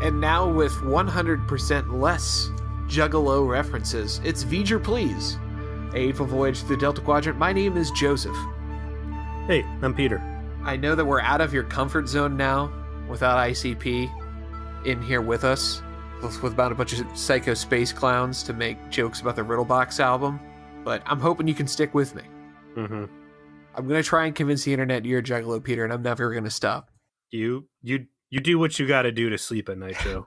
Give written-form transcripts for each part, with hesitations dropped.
And now with 100% less Juggalo references, it's Voyager Please, a fateful voyage through the Delta Quadrant. My name is Joseph. Hey, I'm Peter. I know that we're out of your comfort zone now without ICP in here with us, with about a bunch of psycho space clowns to make jokes about the Riddlebox album, but I'm hoping you can stick with me. Mm-hmm. I'm going to try and convince the internet you're a Juggalo, Peter, and I'm never going to stop. You do what you got to do to sleep at night, Joe.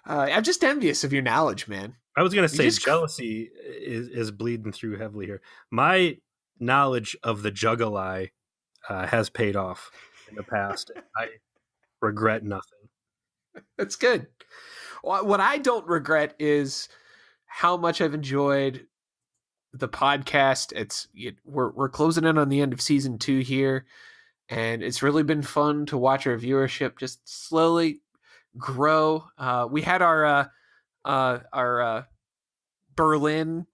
I'm just envious of your knowledge, man. I was going to say jealousy is bleeding through heavily here. My knowledge of the Juggalo has paid off in the past. I regret nothing. That's good. What I don't regret is how much I've enjoyed the podcast. We're closing in on the end of season 2 here, and it's really been fun to watch our viewership just slowly grow. We had our Berlin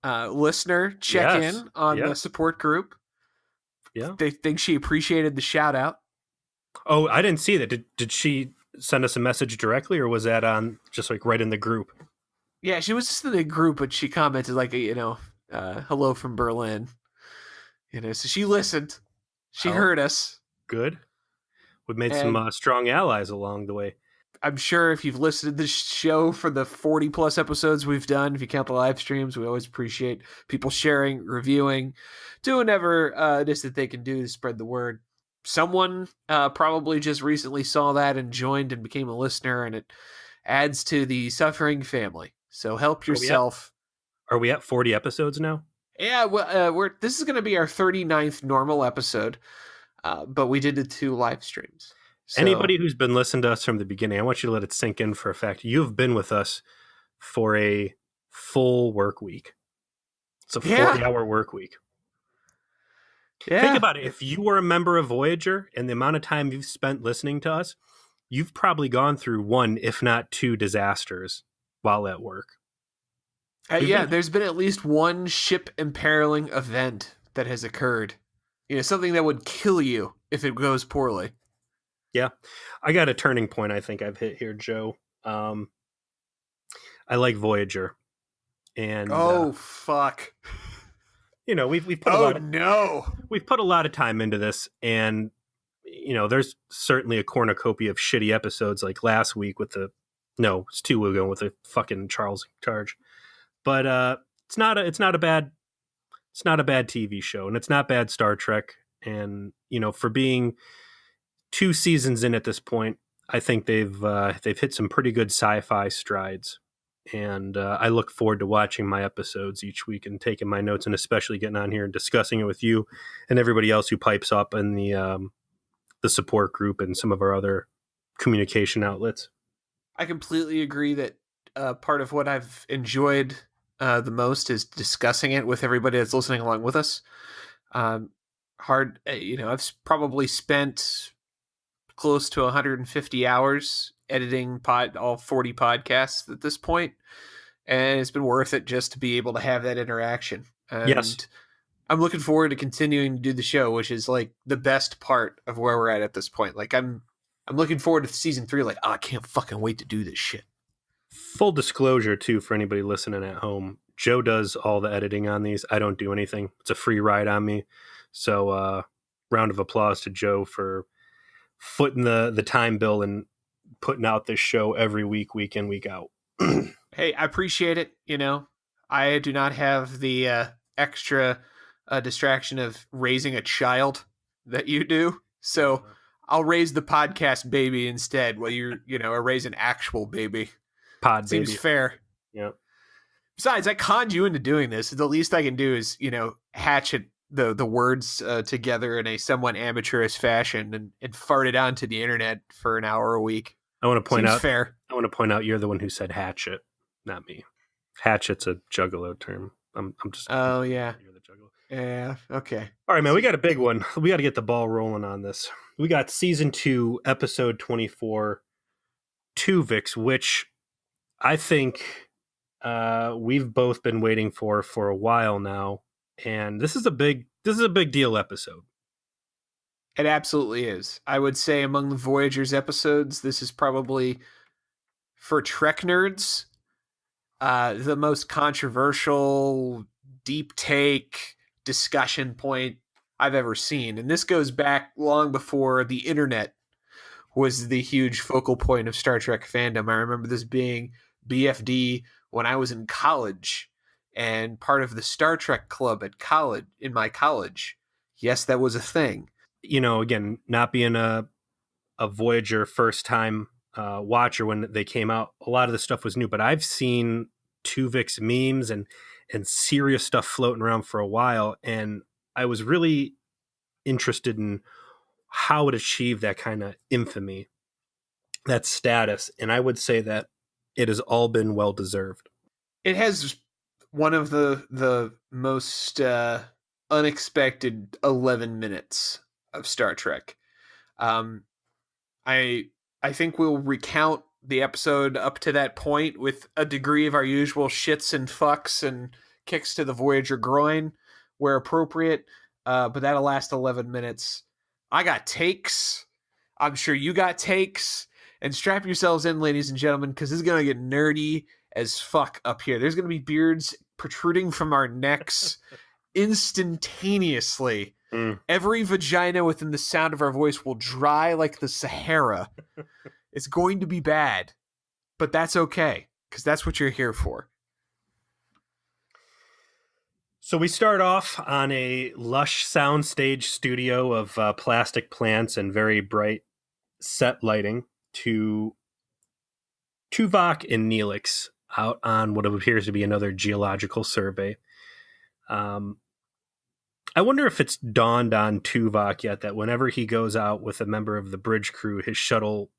listener check in on the support group. Yeah, they think she appreciated the shout out. Oh, I didn't see that. Did she send us a message directly, or was that on just like right in the group? Yeah, she was just in the group, but she commented like, hello from Berlin. So she listened. She heard us. Good. We've made some strong allies along the way. I'm sure if you've listened to this show for the 40 plus episodes we've done, if you count the live streams, we always appreciate people sharing, reviewing, doing whatever it is that they can do to spread the word. Someone probably just recently saw that and joined and became a listener, and it adds to the suffering family. So help yourself. Are we at 40 episodes now? Yeah, well, this is going to be our 39th normal episode, but we did the 2 live streams. So, anybody who's been listening to us from the beginning, I want you to let it sink in for a fact. You've been with us for a full work week. It's a 40-hour work week. Yeah. Think about it. If you were a member of Voyager and the amount of time you've spent listening to us, you've probably gone through 1, if not 2 disasters while at work. There's been at least 1 ship imperiling event that has occurred. Something that would kill you if it goes poorly. Yeah. I got a turning point I think I've hit here, Joe. I like Voyager. And fuck. We've put we've put a lot of time into this, and there's certainly a cornucopia of shitty episodes like last week with it's 2 ago with the fucking Charles charge. But it's not a bad TV show, and it's not bad Star Trek. And for being 2 seasons in at this point, I think they've hit some pretty good sci-fi strides. And I look forward to watching my episodes each week and taking my notes, and especially getting on here and discussing it with you and everybody else who pipes up in the support group and some of our other communication outlets. I completely agree that part of what I've enjoyed the most is discussing it with everybody that's listening along with us. I've probably spent close to 150 hours editing all 40 podcasts at this point, and it's been worth it just to be able to have that interaction. And yes, I'm looking forward to continuing to do the show, which is like the best part of where we're at this point. Like I'm looking forward to season 3. Like, I can't fucking wait to do this shit. Full disclosure too, for anybody listening at home, Joe does all the editing on these. I don't do anything. It's a free ride on me. So round of applause to Joe for footing the time bill and putting out this show every week in, week out. Hey, I appreciate it. I do not have the extra distraction of raising a child that you do. So I'll raise the podcast baby instead, while you're, raise an actual baby. Seems baby. Fair. Yeah. Besides, I conned you into doing this. The least I can do is, hatchet the words together in a somewhat amateurish fashion and fart it onto the internet for an hour a week. I want to point out fair. I want to point out you're the one who said hatchet, not me. Hatchet's a Juggalo term. I'm just. Oh yeah. You're the Juggalo. Yeah. Okay. All right, man. We got a big one. We got to get the ball rolling on this. We got season 2, episode 24, Tuvix, which I think we've both been waiting for a while now, and this is a big deal episode. It absolutely is. I would say among the Voyager's episodes, this is probably, for Trek nerds, the most controversial, deep take discussion point I've ever seen. And this goes back long before the internet was the huge focal point of Star Trek fandom. I remember this being BFD when I was in college and part of the Star Trek club at college, in my college. Yes, that was a thing. Again, not being a Voyager first time watcher when they came out, a lot of the stuff was new, but I've seen Tuvix memes and serious stuff floating around for a while, and I was really interested in how it achieved that kind of infamy, that status, and I would say that it has all been well deserved. It has one of the most unexpected 11 minutes of Star Trek. I think we'll recount the episode up to that point with a degree of our usual shits and fucks and kicks to the Voyager groin where appropriate. But that'll last 11 minutes. I got takes. I'm sure you got takes. And strap yourselves in, ladies and gentlemen, because this is going to get nerdy as fuck up here. There's going to be beards protruding from our necks instantaneously. Every vagina within the sound of our voice will dry like the Sahara. It's going to be bad, but that's okay, because that's what you're here for. So we start off on a lush soundstage studio of plastic plants and very bright set lighting to Tuvok and Neelix out on what appears to be another geological survey. I wonder if it's dawned on Tuvok yet that whenever he goes out with a member of the bridge crew, his shuttle,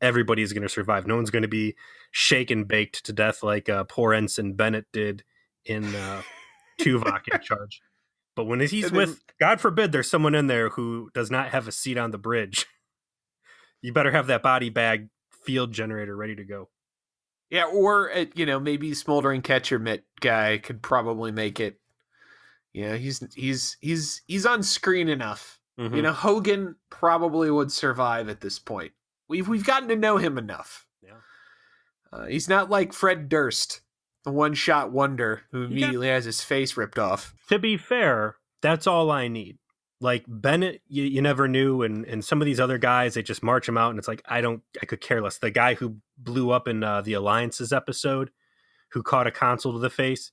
everybody's going to survive. No one's going to be shaken, baked to death like poor Ensign Bennett did in Tuvok in charge. But when he's with, God forbid, there's someone in there who does not have a seat on the bridge, you better have that body bag field generator ready to go. Yeah, or maybe Smoldering Catcher Mitt guy could probably make it. Yeah, he's on screen enough. Mm-hmm. Hogan probably would survive at this point. We've gotten to know him enough. Yeah, he's not like Fred Durst, the one-shot wonder who immediately has his face ripped off. To be fair, that's all I need. Like Bennett, you never knew, and some of these other guys, they just march him out, and it's like I could care less. The guy who blew up in the Alliances episode, who caught a console to the face.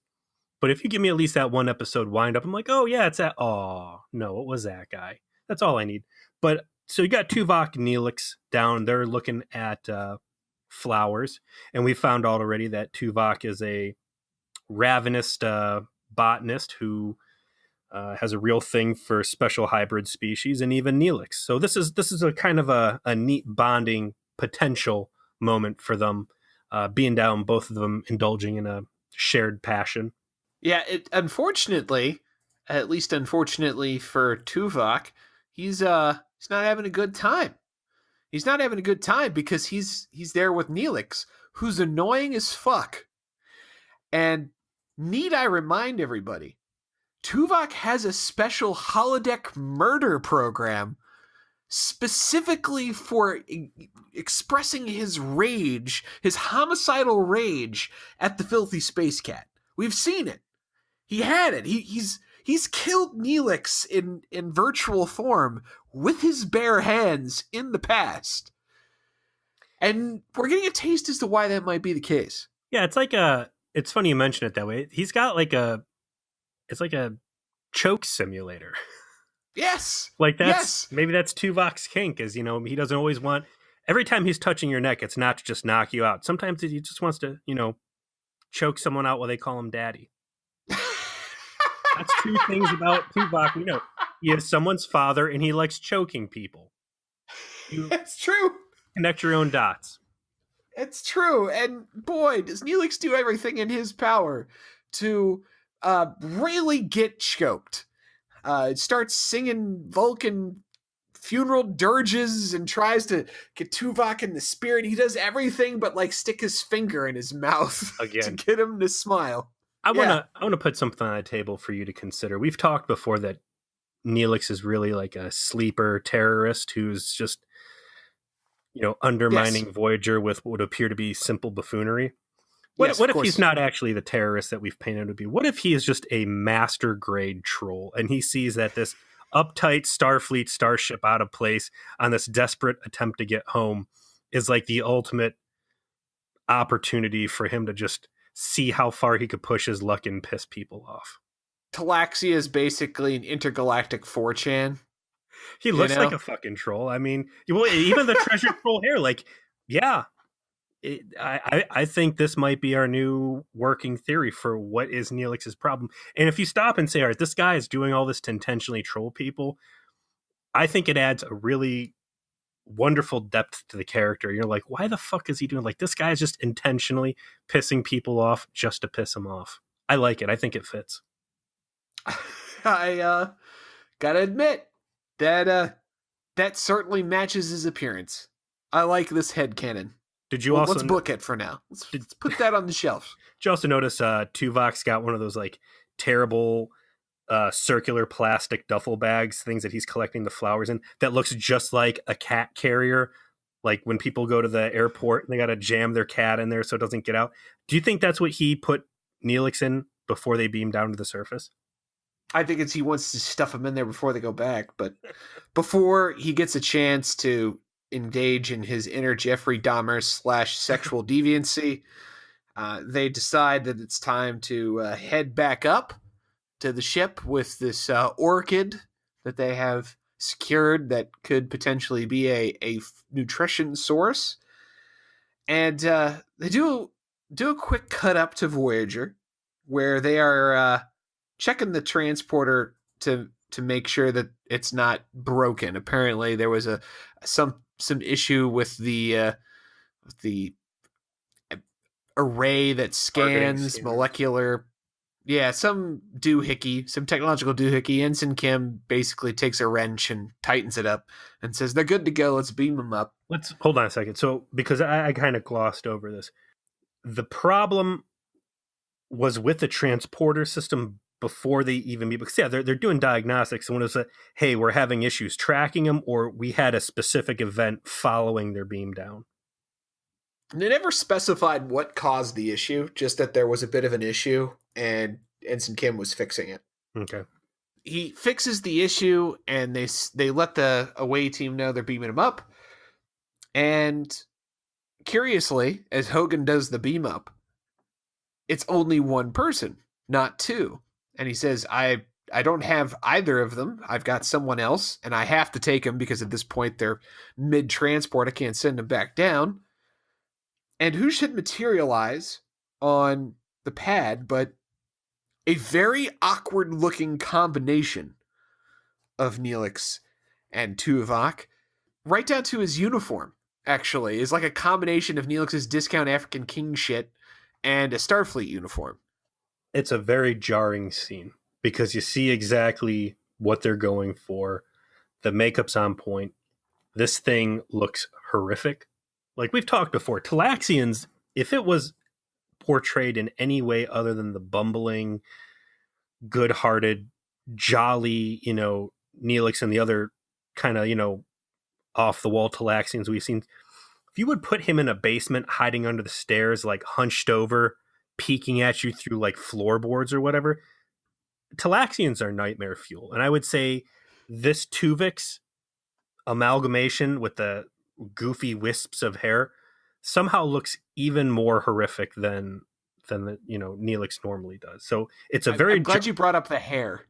But if you give me at least that one episode wind up, I'm like, oh yeah, it's that. Oh no, it was that guy. That's all I need. But so you got Tuvok and Neelix down there looking at flowers, and we found out already that Tuvok is a ravenous botanist who has a real thing for special hybrid species, and even Neelix. So this is a kind of a neat bonding potential moment for them, being down, both of them indulging in a shared passion. Yeah, unfortunately, at least unfortunately for Tuvok, he's not having a good time. He's not having a good time because he's there with Neelix, who's annoying as fuck. And need I remind everybody, Tuvok has a special holodeck murder program specifically for expressing his rage, his homicidal rage at the filthy space cat. We've seen it. He had it. He's killed Neelix in virtual form with his bare hands in the past. And we're getting a taste as to why that might be the case. Yeah, it's funny you mention it that way. He's got it's like a choke simulator. Yes. Maybe that's Tuvok's kink, is, he doesn't always want, every time he's touching your neck, it's not to just knock you out. Sometimes he just wants to, choke someone out while they call him daddy. That's two things about Tuvok. He is someone's father and he likes choking people. That's true. Connect your own dots. It's true. And boy, does Neelix do everything in his power to really get choked. Starts singing Vulcan funeral dirges and tries to get Tuvok in the spirit. He does everything but stick his finger in his mouth again to get him to smile. I want to put something on the table for you to consider. We've talked before that Neelix is really like a sleeper terrorist who's just, undermining Voyager with what would appear to be simple buffoonery. What if he's not actually the terrorist that we've painted him to be? What if he is just a master grade troll and he sees that this uptight Starfleet starship out of place on this desperate attempt to get home is like the ultimate opportunity for him to just see how far he could push his luck and piss people off? Talaxia is basically an intergalactic 4chan. He looks like a fucking troll. I mean, even the treasure troll hair, like, yeah. I think this might be our new working theory for what is Neelix's problem. And if you stop and say, all right, this guy is doing all this to intentionally troll people, I think it adds a really wonderful depth to the character. You're like, why the fuck is he doing? Like, this guy is just intentionally pissing people off just to piss them off. I like it. I think it fits. I gotta admit that certainly matches his appearance. I like this headcanon. Did you also let's book it for now. Let's put that on the shelf. Did you also notice Tuvix got one of those like terrible circular plastic duffel bags, things that he's collecting the flowers in, that looks just like a cat carrier? Like when people go to the airport and they got to jam their cat in there so it doesn't get out. Do you think that's what he put Neelix in before they beam down to the surface? I think he wants to stuff them in there before they go back, but before he gets a chance to engage in his inner Jeffrey Dahmer / sexual deviancy, they decide that it's time to head back up to the ship with this orchid that they have secured that could potentially be a nutrition source. And they do a quick cut up to Voyager, where they are checking the transporter to make sure that it's not broken. Apparently there was some issue with the array that scans molecular. Yeah, some technological doohickey. Ensign Kim basically takes a wrench and tightens it up and says, they're good to go. Let's beam them up. Let's hold on a second. So, because I kind of glossed over this, the problem was with the transporter system before they even be, because they're doing diagnostics. And when it was hey, we're having issues tracking them, or we had a specific event following their beam down. They never specified what caused the issue, just that there was a bit of an issue and Ensign Kim was fixing it. Okay. He fixes the issue and they let the away team know they're beaming him up. And curiously, as Hogan does the beam up, it's only one person, not two. And he says, I don't have either of them. I've got someone else, and I have to take them because at this point they're mid-transport. I can't send them back down. And who should materialize on the pad but a very awkward-looking combination of Neelix and Tuvok, right down to his uniform, actually, is like a combination of Neelix's discount African king shit and a Starfleet uniform. It's a very jarring scene because you see exactly what they're going for. The makeup's on point. This thing looks horrific. Like we've talked before, Talaxians, if it was portrayed in any way other than the bumbling, good-hearted, jolly, Neelix and the other kind of, off-the-wall Talaxians we've seen, if you would put him in a basement hiding under the stairs, like hunched over, peeking at you through like floorboards or whatever, Talaxians are nightmare fuel. And I would say this Tuvix amalgamation with the goofy wisps of hair somehow looks even more horrific than the Neelix normally does. So it's I'm glad you brought up the hair.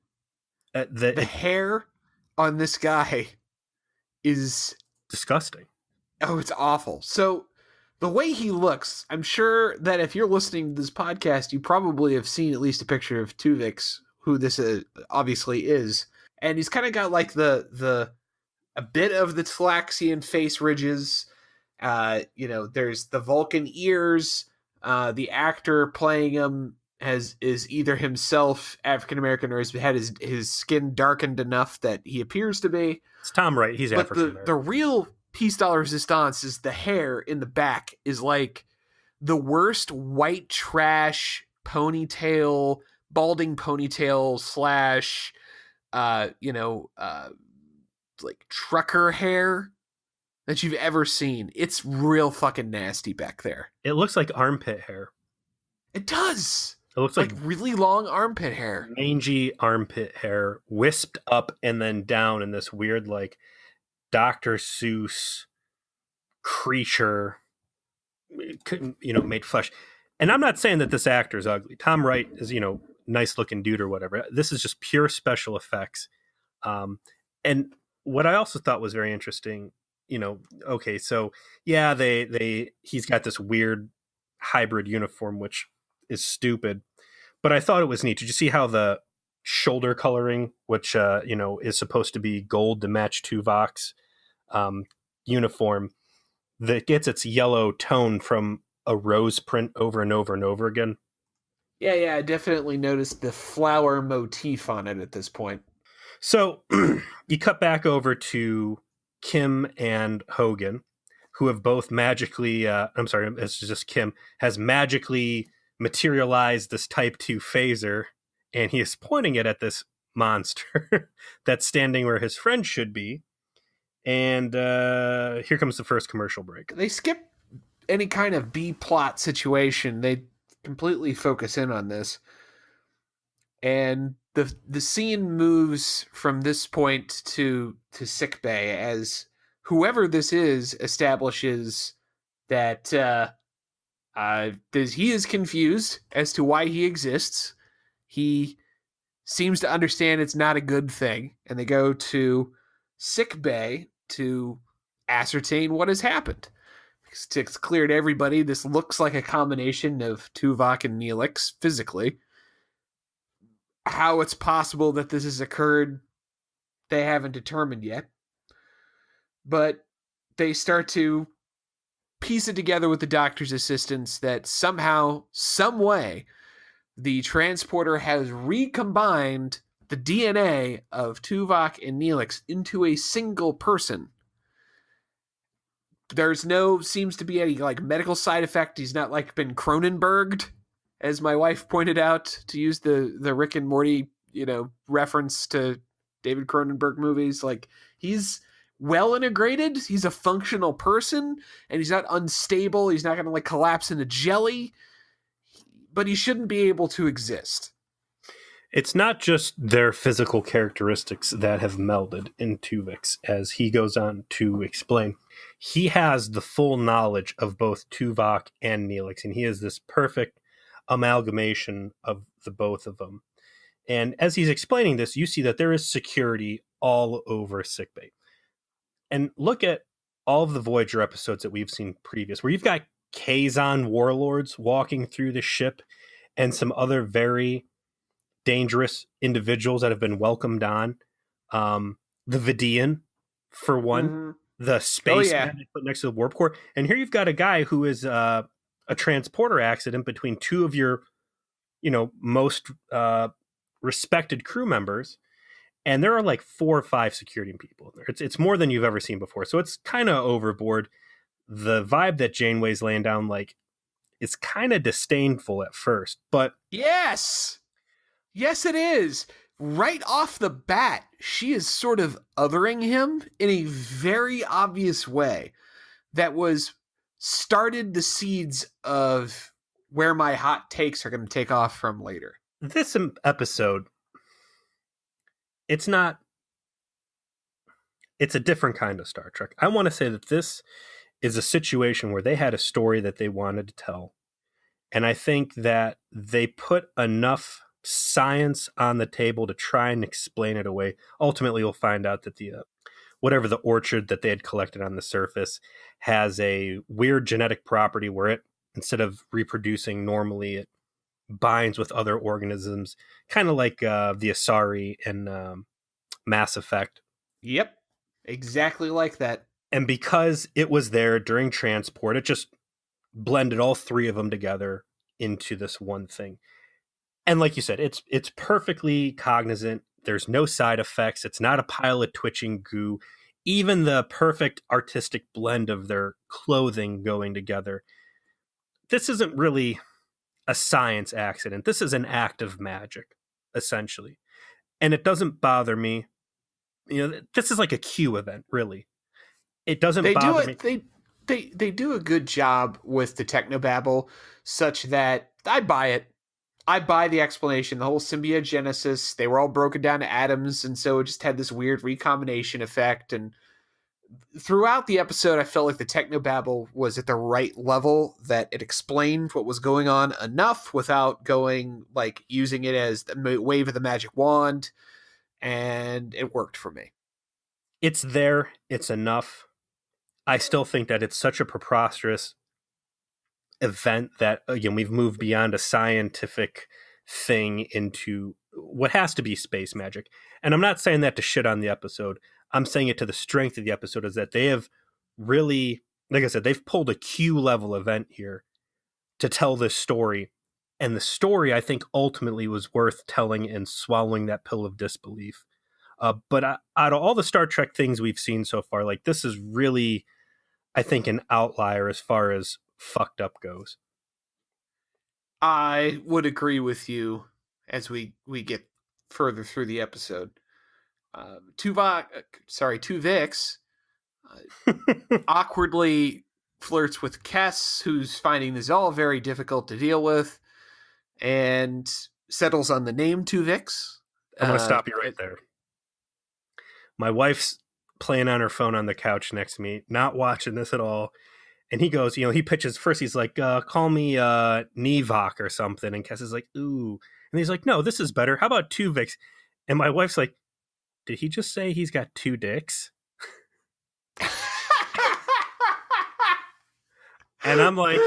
The hair on this guy is disgusting. Oh, it's awful. So the way he looks, I'm sure that if you're listening to this podcast, you probably have seen at least a picture of Tuvix, who this obviously is. And he's kind of got like a bit of the Talaxian face ridges. There's the Vulcan ears. The actor playing him is either himself African-American or has had his skin darkened enough that he appears to be. It's Tom Wright. He's African-American. The real piece de la resistance is the hair in the back is like the worst white trash ponytail, balding ponytail / like trucker hair that you've ever seen. It's real fucking nasty back there. It looks like armpit hair. It does. It looks like really long armpit hair. Mangy armpit hair, wisped up and then down in this weird, like, Dr. Seuss creature, made flesh. And I'm not saying that this actor is ugly. Tom Wright is, nice looking dude or whatever. This is just pure special effects. And what I also thought was very interesting, okay, so yeah, he's got this weird hybrid uniform, which is stupid, but I thought it was neat. Did you see how the shoulder coloring, which is supposed to be gold to match Tuvix uniform, that gets its yellow tone from a rose print over and over and over again? Yeah, I definitely noticed the flower motif on it at this point. So you cut back over to Kim and Hogan, who have both magically, it's just Kim, has magically materialized this Type 2 phaser, and he is pointing it at this monster that's standing where his friend should be. And here comes the first commercial break. They skip any kind of B-plot situation. They completely focus in on this. And the scene moves from this point to sickbay as whoever this is establishes that he is confused as to why he exists. He seems to understand it's not a good thing, and they go to sickbay to ascertain what has happened. It's clear to everybody this looks like a combination of Tuvok and Neelix physically. How it's possible that this has occurred, they haven't determined yet. But they start to piece it together with the doctor's assistance that somehow, some way, the transporter has recombined the DNA of Tuvok and Neelix into a single person. There's seems to be any medical side effect. He's not been Cronenberged, as my wife pointed out, to use the Rick and Morty, reference to David Cronenberg movies. He's well integrated. He's a functional person, and he's not unstable. He's not going to collapse into jelly, but he shouldn't be able to exist. It's not just their physical characteristics that have melded in Tuvix, as he goes on to explain. He has the full knowledge of both Tuvok and Neelix, and he is this perfect amalgamation of the both of them. And as he's explaining this, you see that there is security all over sickbay. And look at all of the Voyager episodes that we've seen previous, where you've got Kazon warlords walking through the ship and some other very dangerous individuals that have been welcomed on. The Vidian, for one, the spacemen they put next to the warp core. And here you've got a guy who is a transporter accident between two of your, most respected crew members. And there are 4 or 5 security people in there. It's more than you've ever seen before. So it's kind of overboard. The vibe that Janeway's laying down, it's kind of disdainful at first, but yes, it is. Right off the bat, she is sort of othering him in a very obvious way that started the seeds of where my hot takes are going to take off from later. This episode, it's a different kind of Star Trek. I want to say that this is a situation where they had a story that they wanted to tell. And I think that they put enough science on the table to try and explain it away. Ultimately, you'll find out that the whatever the orchard that they had collected on the surface has a weird genetic property where it, instead of reproducing normally, it binds with other organisms, kind of like the Asari in Mass Effect. Yep, exactly like that. And because it was there during transport, it just blended all 3 of them together into this one thing. And like you said, it's perfectly cognizant. There's no side effects. It's not a pile of twitching goo. Even the perfect artistic blend of their clothing going together. This isn't really a science accident. This is an act of magic, essentially. And it doesn't bother me. This is like a Q event, really. It doesn't bother me. They do a good job with the technobabble, such that I buy it. I buy the explanation, the whole symbiogenesis. They were all broken down to atoms, and so it just had this weird recombination effect. And throughout the episode, I felt like the technobabble was at the right level, that it explained what was going on enough without going like using it as the wave of the magic wand, and it worked for me. It's there. It's enough. I still think that it's such a preposterous event that, again, we've moved beyond a scientific thing into what has to be space magic. And I'm not saying that to shit on the episode. I'm saying it to the strength of the episode, is that they have really, like I said, they've pulled a Q level event here to tell this story. And the story, I think, ultimately was worth telling and swallowing that pill of disbelief. But out of all the Star Trek things we've seen so far, like, this is really, I think, an outlier as far as fucked up goes. I would agree with you as we get further through the episode. Tuvix awkwardly flirts with Kes, who's finding this all very difficult to deal with, and settles on the name Tuvix. I'm going to stop you right there. My wife's playing on her phone on the couch next to me, not watching this at all. And he goes, he pitches first. He's like, call me Nevok or something. And Kes is like, ooh. And he's like, no, this is better. How about Tuvix? And my wife's like, did he just say he's got two dicks? And I'm like,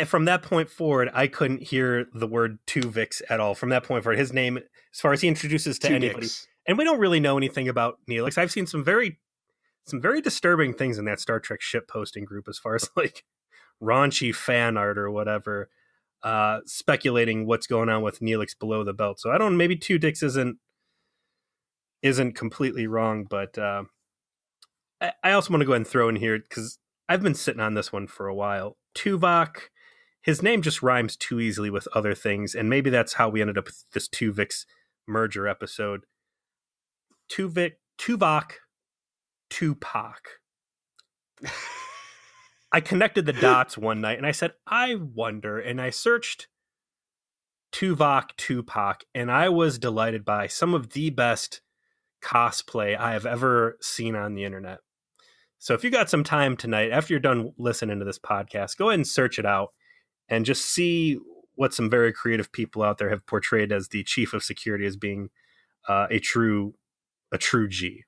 from that point forward, I couldn't hear the word Tuvix at all. From that point forward, his name, as far as he introduces to anybody. And we don't really know anything about Neelix. I've seen some very disturbing things in that Star Trek ship posting group, as far as like raunchy fan art or whatever, speculating what's going on with Neelix below the belt. So I don't, maybe two dicks isn't completely wrong, but I also want to go ahead and throw in here, because I've been sitting on this one for a while. Tuvok, his name just rhymes too easily with other things, and maybe that's how we ended up with this Tuvix merger episode. Tuvok, Tupac. I connected the dots one night and I said, I wonder, and I searched Tuvok, Tupac, and I was delighted by some of the best cosplay I have ever seen on the internet. So if you got some time tonight, after you're done listening to this podcast, go ahead and search it out and just see what some very creative people out there have portrayed as the chief of security as being a true G.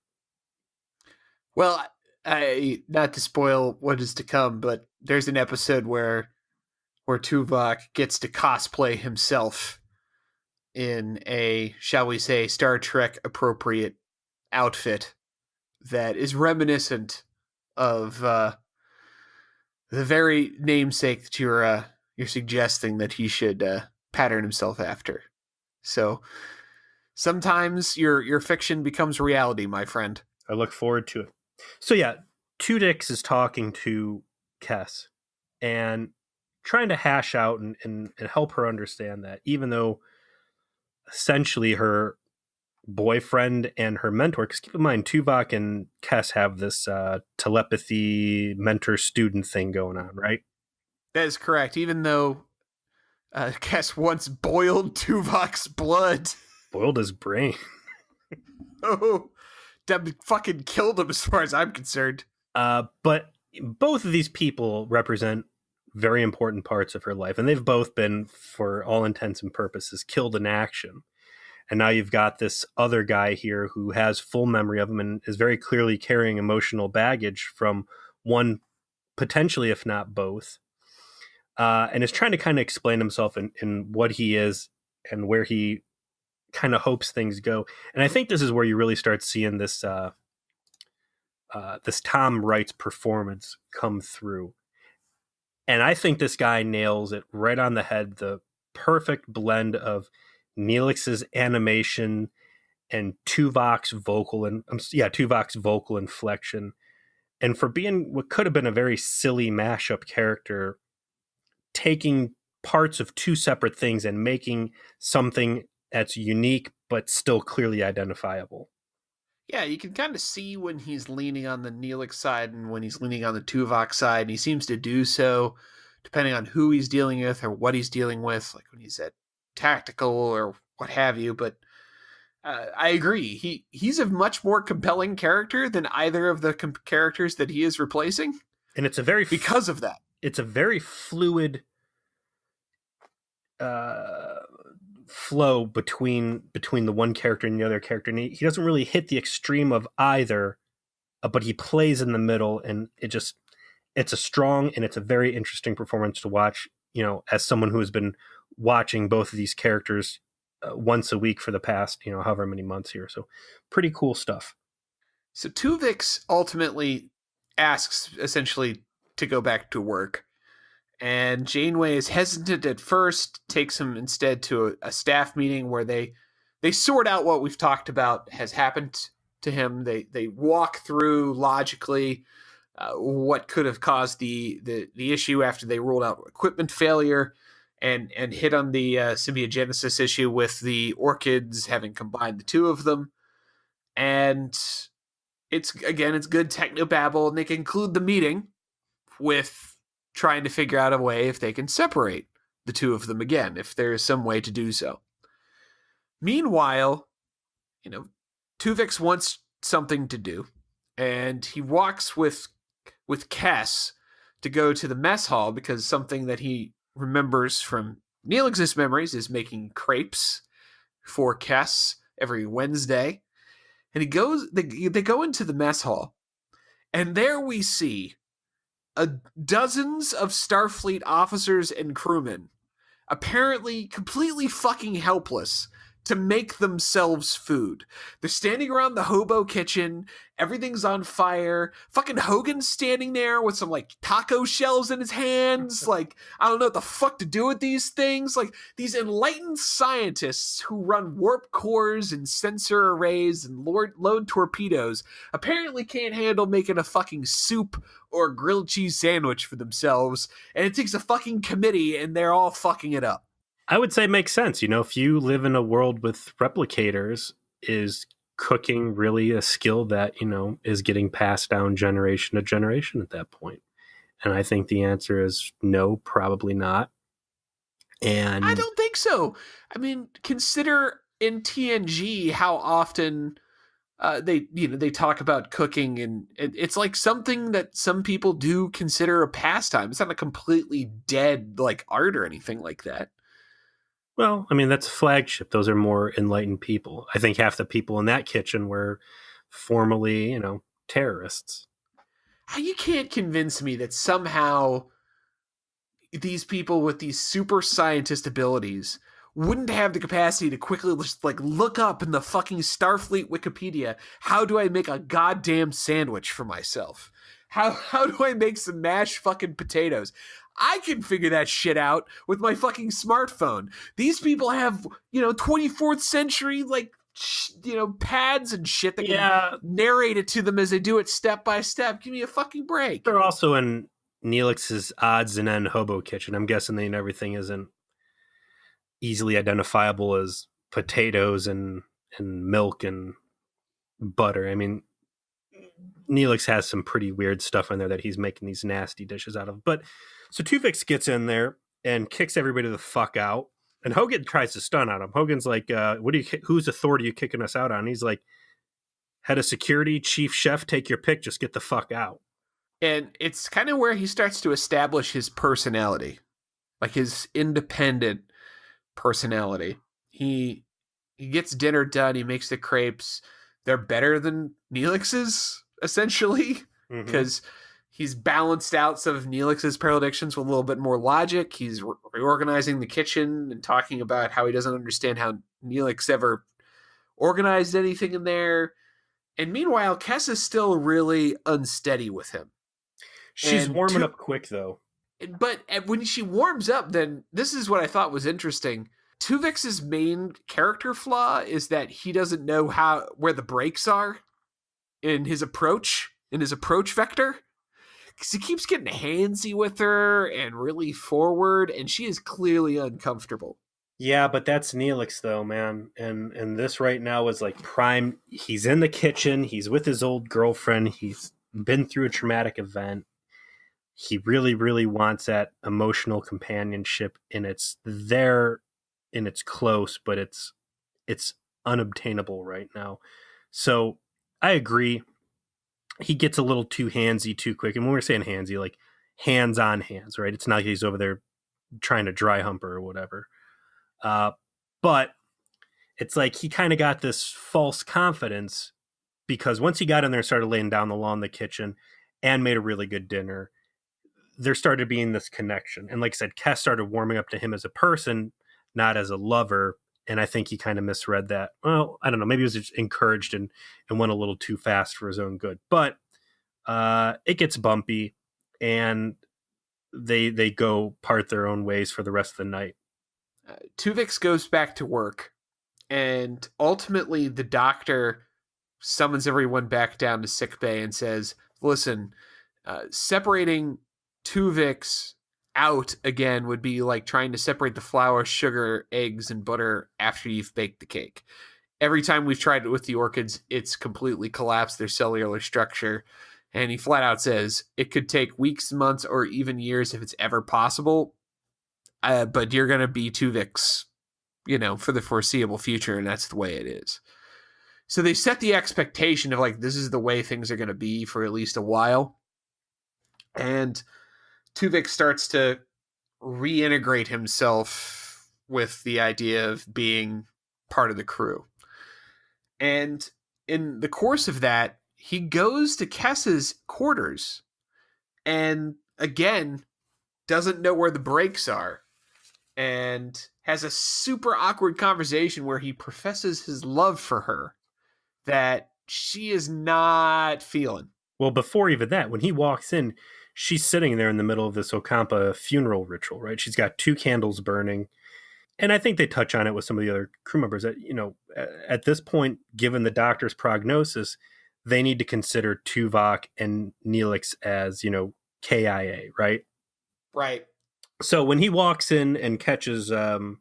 Well, not to spoil what is to come, but there's an episode where Tuvok gets to cosplay himself in a, shall we say, Star Trek appropriate outfit that is reminiscent of the very namesake that you're suggesting that he should pattern himself after. So sometimes your fiction becomes reality, my friend. I look forward to it. So yeah, Tuvix is talking to Kes and trying to hash out and help her understand that, even though essentially her boyfriend and her mentor, because keep in mind, Tuvok and Kes have this telepathy mentor-student thing going on, right? That is correct, even though Kes once boiled Tuvok's blood. Boiled his brain. Oh, that fucking killed him as far as I'm concerned. But both of these people represent very important parts of her life, and they've both been, for all intents and purposes, killed in action. And now you've got this other guy here who has full memory of him and is very clearly carrying emotional baggage from one, potentially, if not both, and is trying to kind of explain himself in what he is and where he kind of hopes things go. And I think this is where you really start seeing this this Tom Wright's performance come through. And I think this guy nails it right on the head. The perfect blend of Neelix's animation and Tuvok's vocal inflection. And for being what could have been a very silly mashup character, taking parts of two separate things and making something that's unique but still clearly identifiable. Yeah, you can kind of see when he's leaning on the Neelix side and when he's leaning on the Tuvok side, and he seems to do so depending on who he's dealing with or what he's dealing with, like when he's at tactical or what have you. But I agree. He's a much more compelling character than either of the characters that he is replacing. And it's a very... because of that. It's a very fluid flow between the one character and the other character. And he doesn't really hit the extreme of either, but he plays in the middle, and it's a strong and it's a very interesting performance to watch, you know, as someone who has been watching both of these characters once a week for the past, you know, however many months here. So pretty cool stuff. So Tuvix ultimately asks essentially to go back to work. And Janeway is hesitant at first, takes him instead to a staff meeting where they sort out what we've talked about has happened to him. They walk through logically what could have caused the issue after they ruled out equipment failure, and hit on the symbiogenesis issue with the orchids having combined the two of them. And it's good technobabble, and they conclude the meeting with trying to figure out a way if they can separate the two of them again, if there is some way to do so. Meanwhile, you know, Tuvix wants something to do, and he walks with Kes to go to the mess hall because something that he remembers from Neelix's memories is making crepes for Kes every Wednesday. And they go into the mess hall, and there we see dozens of Starfleet officers and crewmen, apparently completely fucking helpless to make themselves food. They're standing around the hobo kitchen. Everything's on fire. Fucking Hogan's standing there with some like taco shells in his hands. Like, I don't know what the fuck to do with these things. Like, these enlightened scientists who run warp cores and sensor arrays and load torpedoes apparently can't handle making a fucking soup or a grilled cheese sandwich for themselves. And it takes a fucking committee, and they're all fucking it up. I would say it makes sense. You know, if you live in a world with replicators, is cooking really a skill that, you know, is getting passed down generation to generation at that point? And I think the answer is no, probably not. And I don't think so. I mean, consider in TNG how often they talk about cooking, and it's like something that some people do consider a pastime. It's not a completely dead like art or anything like that. Well, I mean, that's a flagship. Those are more enlightened people. I think half the people in that kitchen were formerly, you know, terrorists. You can't convince me that somehow these people with these super scientist abilities wouldn't have the capacity to quickly just like look up in the fucking Starfleet Wikipedia, how do I make a goddamn sandwich for myself? How do I make some mashed fucking potatoes? I can figure that shit out with my fucking smartphone. These people have, you know, 24th century, like, you know, pads and shit that can narrate it to them as they do it step by step. Give me a fucking break. They're also in Neelix's odds and end hobo kitchen. I'm guessing they know everything isn't easily identifiable as potatoes and milk and butter. I mean, Neelix has some pretty weird stuff in there that he's making these nasty dishes out of. But so Tuvix gets in there and kicks everybody the fuck out. And Hogan tries to stun on him. Hogan's like, whose authority are you kicking us out on? And he's like, head of security, chief chef, take your pick, just get the fuck out. And it's kind of where he starts to establish his personality, like his independent personality. He gets dinner done, he makes the crepes. They're better than Neelix's, essentially, because he's balanced out some of Neelix's predictions with a little bit more logic. He's reorganizing the kitchen and talking about how he doesn't understand how Neelix ever organized anything in there. And meanwhile, Kes is still really unsteady with him. She's warming up quick, though. But when she warms up, then this is what I thought was interesting. Tuvix's main character flaw is that he doesn't know where the brakes are in his approach vector. Because he keeps getting handsy with her and really forward, and she is clearly uncomfortable. Yeah, but that's Neelix though, man. And this right now is like prime. He's in the kitchen. He's with his old girlfriend. He's been through a traumatic event. He really, really wants that emotional companionship, and it's there, and it's close, but it's unobtainable right now. So I agree. He gets a little too handsy too quick. And when we're saying handsy, like hands on hands, right? It's not like he's over there trying to dry hump her or whatever. But it's like he kind of got this false confidence because once he got in there and started laying down the law in the kitchen and made a really good dinner, there started being this connection. And like I said, Kes started warming up to him as a person, not as a lover. And I think he kind of misread that. Well, I don't know. Maybe he was just encouraged and went a little too fast for his own good. But it gets bumpy, and they go part their own ways for the rest of the night. Tuvix goes back to work, and ultimately the doctor summons everyone back down to sickbay and says, listen, separating Tuvix out again would be like trying to separate the flour, sugar, eggs, and butter after you've baked the cake. Every time we've tried it with the orchids, it's completely collapsed their cellular structure. And he flat out says it could take weeks, months, or even years if it's ever possible. But you're going to be Tuvix, for the foreseeable future, and that's the way it is. So they set the expectation of like, this is the way things are going to be for at least a while. And Tuvix starts to reintegrate himself with the idea of being part of the crew. And in the course of that, he goes to Kes's quarters and again doesn't know where the breaks are and has a super awkward conversation where he professes his love for her that she is not feeling. Well, before even that, when he walks in, she's sitting there in the middle of this Ocampa funeral ritual, right? She's got 2 candles burning. And I think they touch on it with some of the other crew members that, at this point, given the doctor's prognosis, they need to consider Tuvok and Neelix as, KIA, right? Right. So when he walks in and catches Kes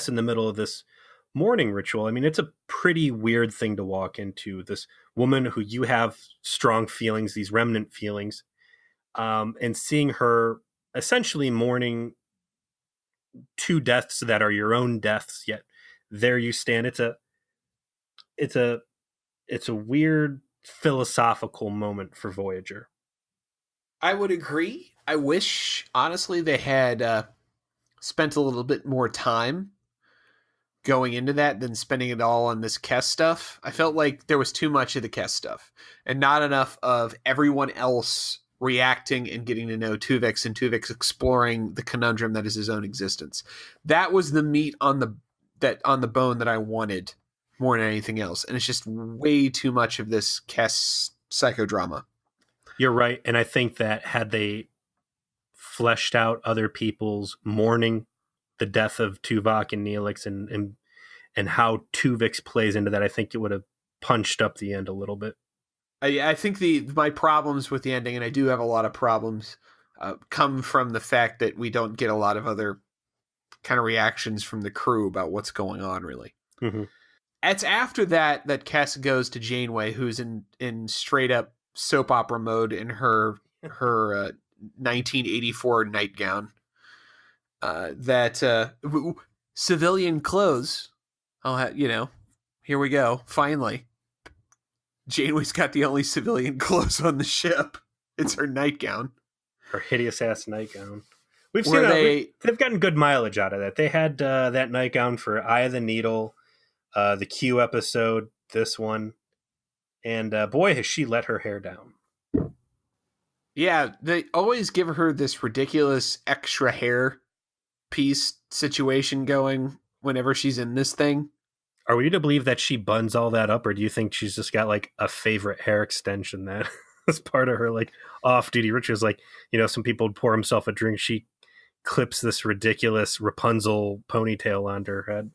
in the middle of this mourning ritual, I mean, it's a pretty weird thing to walk into. This woman who you have strong feelings, these remnant feelings, and seeing her essentially mourning 2 deaths that are your own deaths, yet there you stand. It's a weird philosophical moment for Voyager. I would agree. I wish, honestly, they had spent a little bit more time going into that than spending it all on this Kes stuff. I felt like there was too much of the Kes stuff and not enough of everyone else reacting and getting to know Tuvix and Tuvix exploring the conundrum that is his own existence. That was the meat on the bone that I wanted more than anything else. And it's just way too much of this Kes psychodrama. You're right. And I think that had they fleshed out other people's mourning the death of Tuvok and Neelix and how Tuvix plays into that, I think it would have punched up the end a little bit. I think my problems with the ending, and I do have a lot of problems, come from the fact that we don't get a lot of other kind of reactions from the crew about what's going on, really. Mm-hmm. It's after that Kes goes to Janeway, who's in straight up soap opera mode in her 1984 nightgown. Civilian clothes. Here we go. Finally. Janeway's got the only civilian clothes on the ship. It's her nightgown. Her hideous ass nightgown. We've seen they've gotten good mileage out of that. They had that nightgown for Eye of the Needle, the Q episode, this one. And boy, has she let her hair down. Yeah, they always give her this ridiculous extra hair piece situation going whenever she's in this thing. Are we to believe that she buns all that up, or do you think she's just got like a favorite hair extension that is part of her like off-duty rituals? Like, some people would pour himself a drink. She clips this ridiculous Rapunzel ponytail onto her head.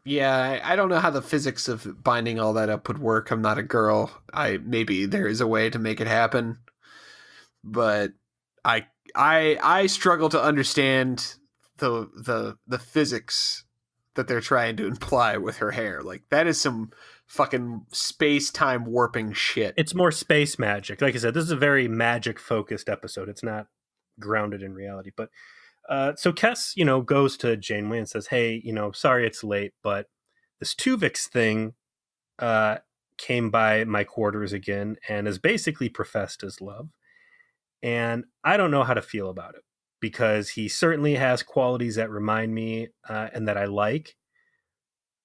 Yeah, I don't know how the physics of binding all that up would work. I'm not a girl. Maybe there is a way to make it happen, but I struggle to understand the physics that they're trying to imply with her hair. Like, that is some fucking space-time warping shit. It's more space magic. Like I said, this is a very magic-focused episode. It's not grounded in reality. But so Kes, goes to Janeway and says, hey, sorry it's late, but this Tuvix thing came by my quarters again and has basically professed his love. And I don't know how to feel about it, because he certainly has qualities that remind me and that I like.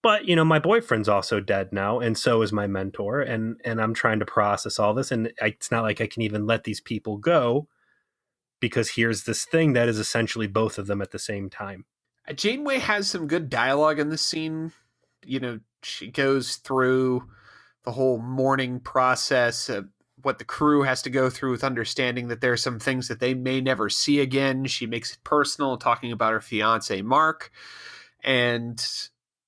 But, my boyfriend's also dead now, and so is my mentor, and I'm trying to process all this, and it's not like I can even let these people go, because here's this thing that is essentially both of them at the same time. Janeway has some good dialogue in this scene. She goes through the whole mourning process, what the crew has to go through with understanding that there are some things that they may never see again. She makes it personal, talking about her fiance, Mark, and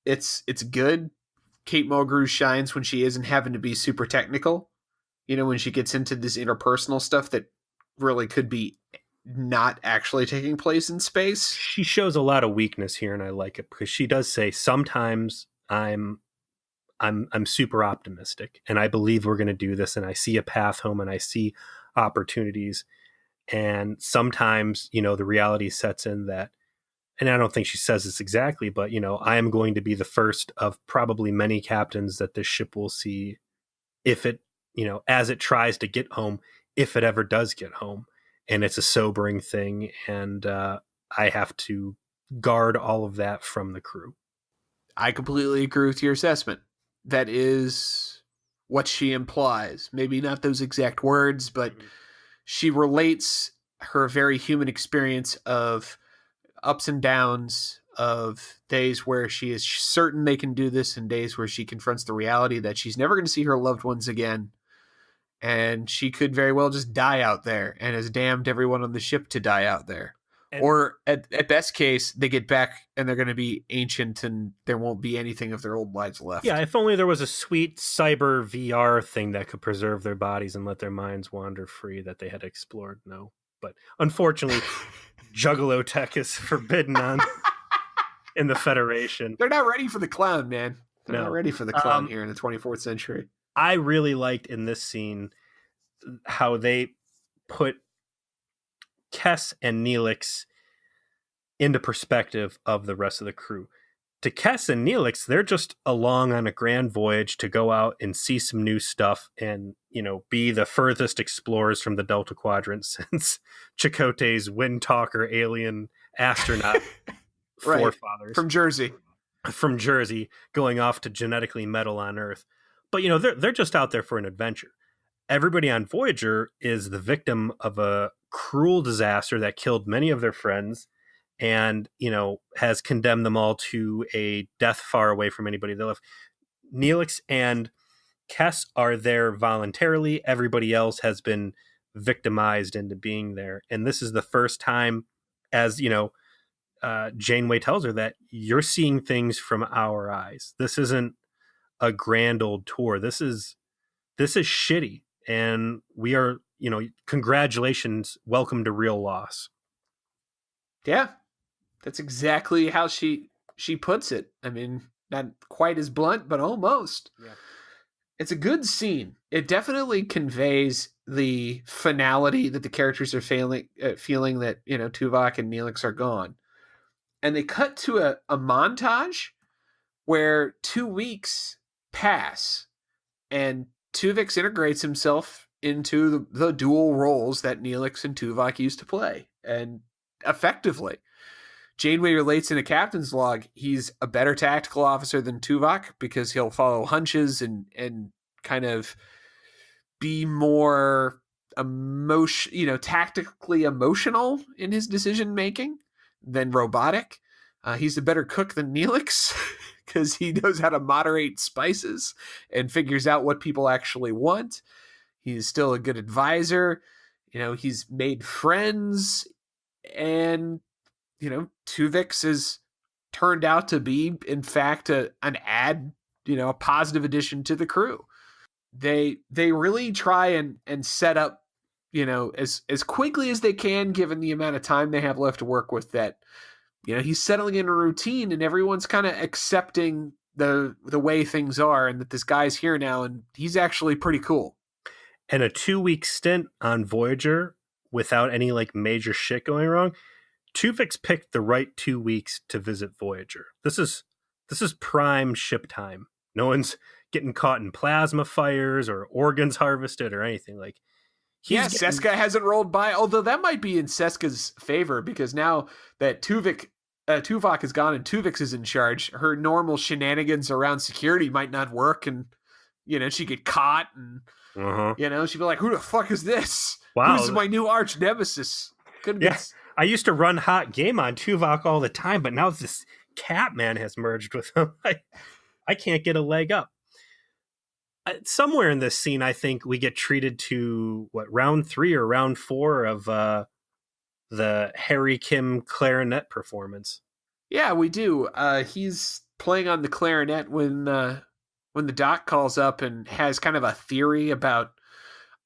it's good. Kate Mulgrew shines when she isn't having to be super technical. When she gets into this interpersonal stuff that really could be not actually taking place in space. She shows a lot of weakness here, and I like it, because she does say, sometimes I'm super optimistic, and I believe we're going to do this, and I see a path home, and I see opportunities. And sometimes, the reality sets in that, and I don't think she says this exactly, but, I am going to be the first of probably many captains that this ship will see, if it, as it tries to get home, if it ever does get home. And it's a sobering thing. And I have to guard all of that from the crew. I completely agree with your assessment. That is what she implies. Maybe not those exact words, but she relates her very human experience of ups and downs, of days where she is certain they can do this, and days where she confronts the reality that she's never going to see her loved ones again. And she could very well just die out there, and has damned everyone on the ship to die out there. And or at best case, they get back and they're going to be ancient and there won't be anything of their old lives left. Yeah, if only there was a sweet cyber VR thing that could preserve their bodies and let their minds wander free that they had explored. No. But unfortunately, Juggalo tech is forbidden on in the Federation. They're not ready for the clown, man. They're not ready for the clown here in the 24th century. I really liked in this scene how they put Kes and Neelix into perspective of the rest of the crew. To Kes and Neelix, they're just along on a grand voyage to go out and see some new stuff and, be the furthest explorers from the Delta Quadrant since Chakotay's wind talker alien astronaut forefathers. From Jersey, going off to genetically meddle on Earth. But, they're just out there for an adventure. Everybody on Voyager is the victim of a cruel disaster that killed many of their friends and, has condemned them all to a death far away from anybody they love. Neelix and Kes are there voluntarily. Everybody else has been victimized into being there. And this is the first time, as, Janeway tells her, that you're seeing things from our eyes. This isn't a grand old tour. This is shitty. And we are, congratulations, welcome to real loss. Yeah, that's exactly how she puts it. I mean, not quite as blunt, but almost. Yeah. It's a good scene. It definitely conveys the finality that the characters are feeling that, Tuvok and Neelix are gone. And they cut to a montage where 2 weeks pass and Tuvix integrates himself into the dual roles that Neelix and Tuvok used to play. And effectively, Janeway relates in a captain's log, he's a better tactical officer than Tuvok because he'll follow hunches and kind of be more tactically emotional in his decision making than robotic. He's a better cook than Neelix because he knows how to moderate spices and figures out what people actually want. He's still a good advisor. He's made friends, and Tuvix has turned out to be, in fact, a positive addition to the crew. They really try and set up, as quickly as they can, given the amount of time they have left to work with, that he's settling in a routine, and everyone's kind of accepting the way things are, and that this guy's here now, and he's actually pretty cool. And a 2-week stint on Voyager without any like major shit going wrong. Tuvix picked the right 2 weeks to visit Voyager. This is prime ship time. No one's getting caught in plasma fires or organs harvested or anything. Like, Seska hasn't rolled by, although that might be in Seska's favor, because now that Tuvok is gone and Tuvix is in charge, her normal shenanigans around security might not work, and she'd get caught, and she'd be like, "Who the fuck is this? Wow, who's my new arch nemesis?" Yes, I used to run hot game on Tuvok all the time, but now this Catman has merged with him. I can't get a leg up. Somewhere in this scene, I think we get treated to round 3 or round 4 of the Harry Kim clarinet performance. Yeah, we do. He's playing on the clarinet when the doc calls up and has kind of a theory about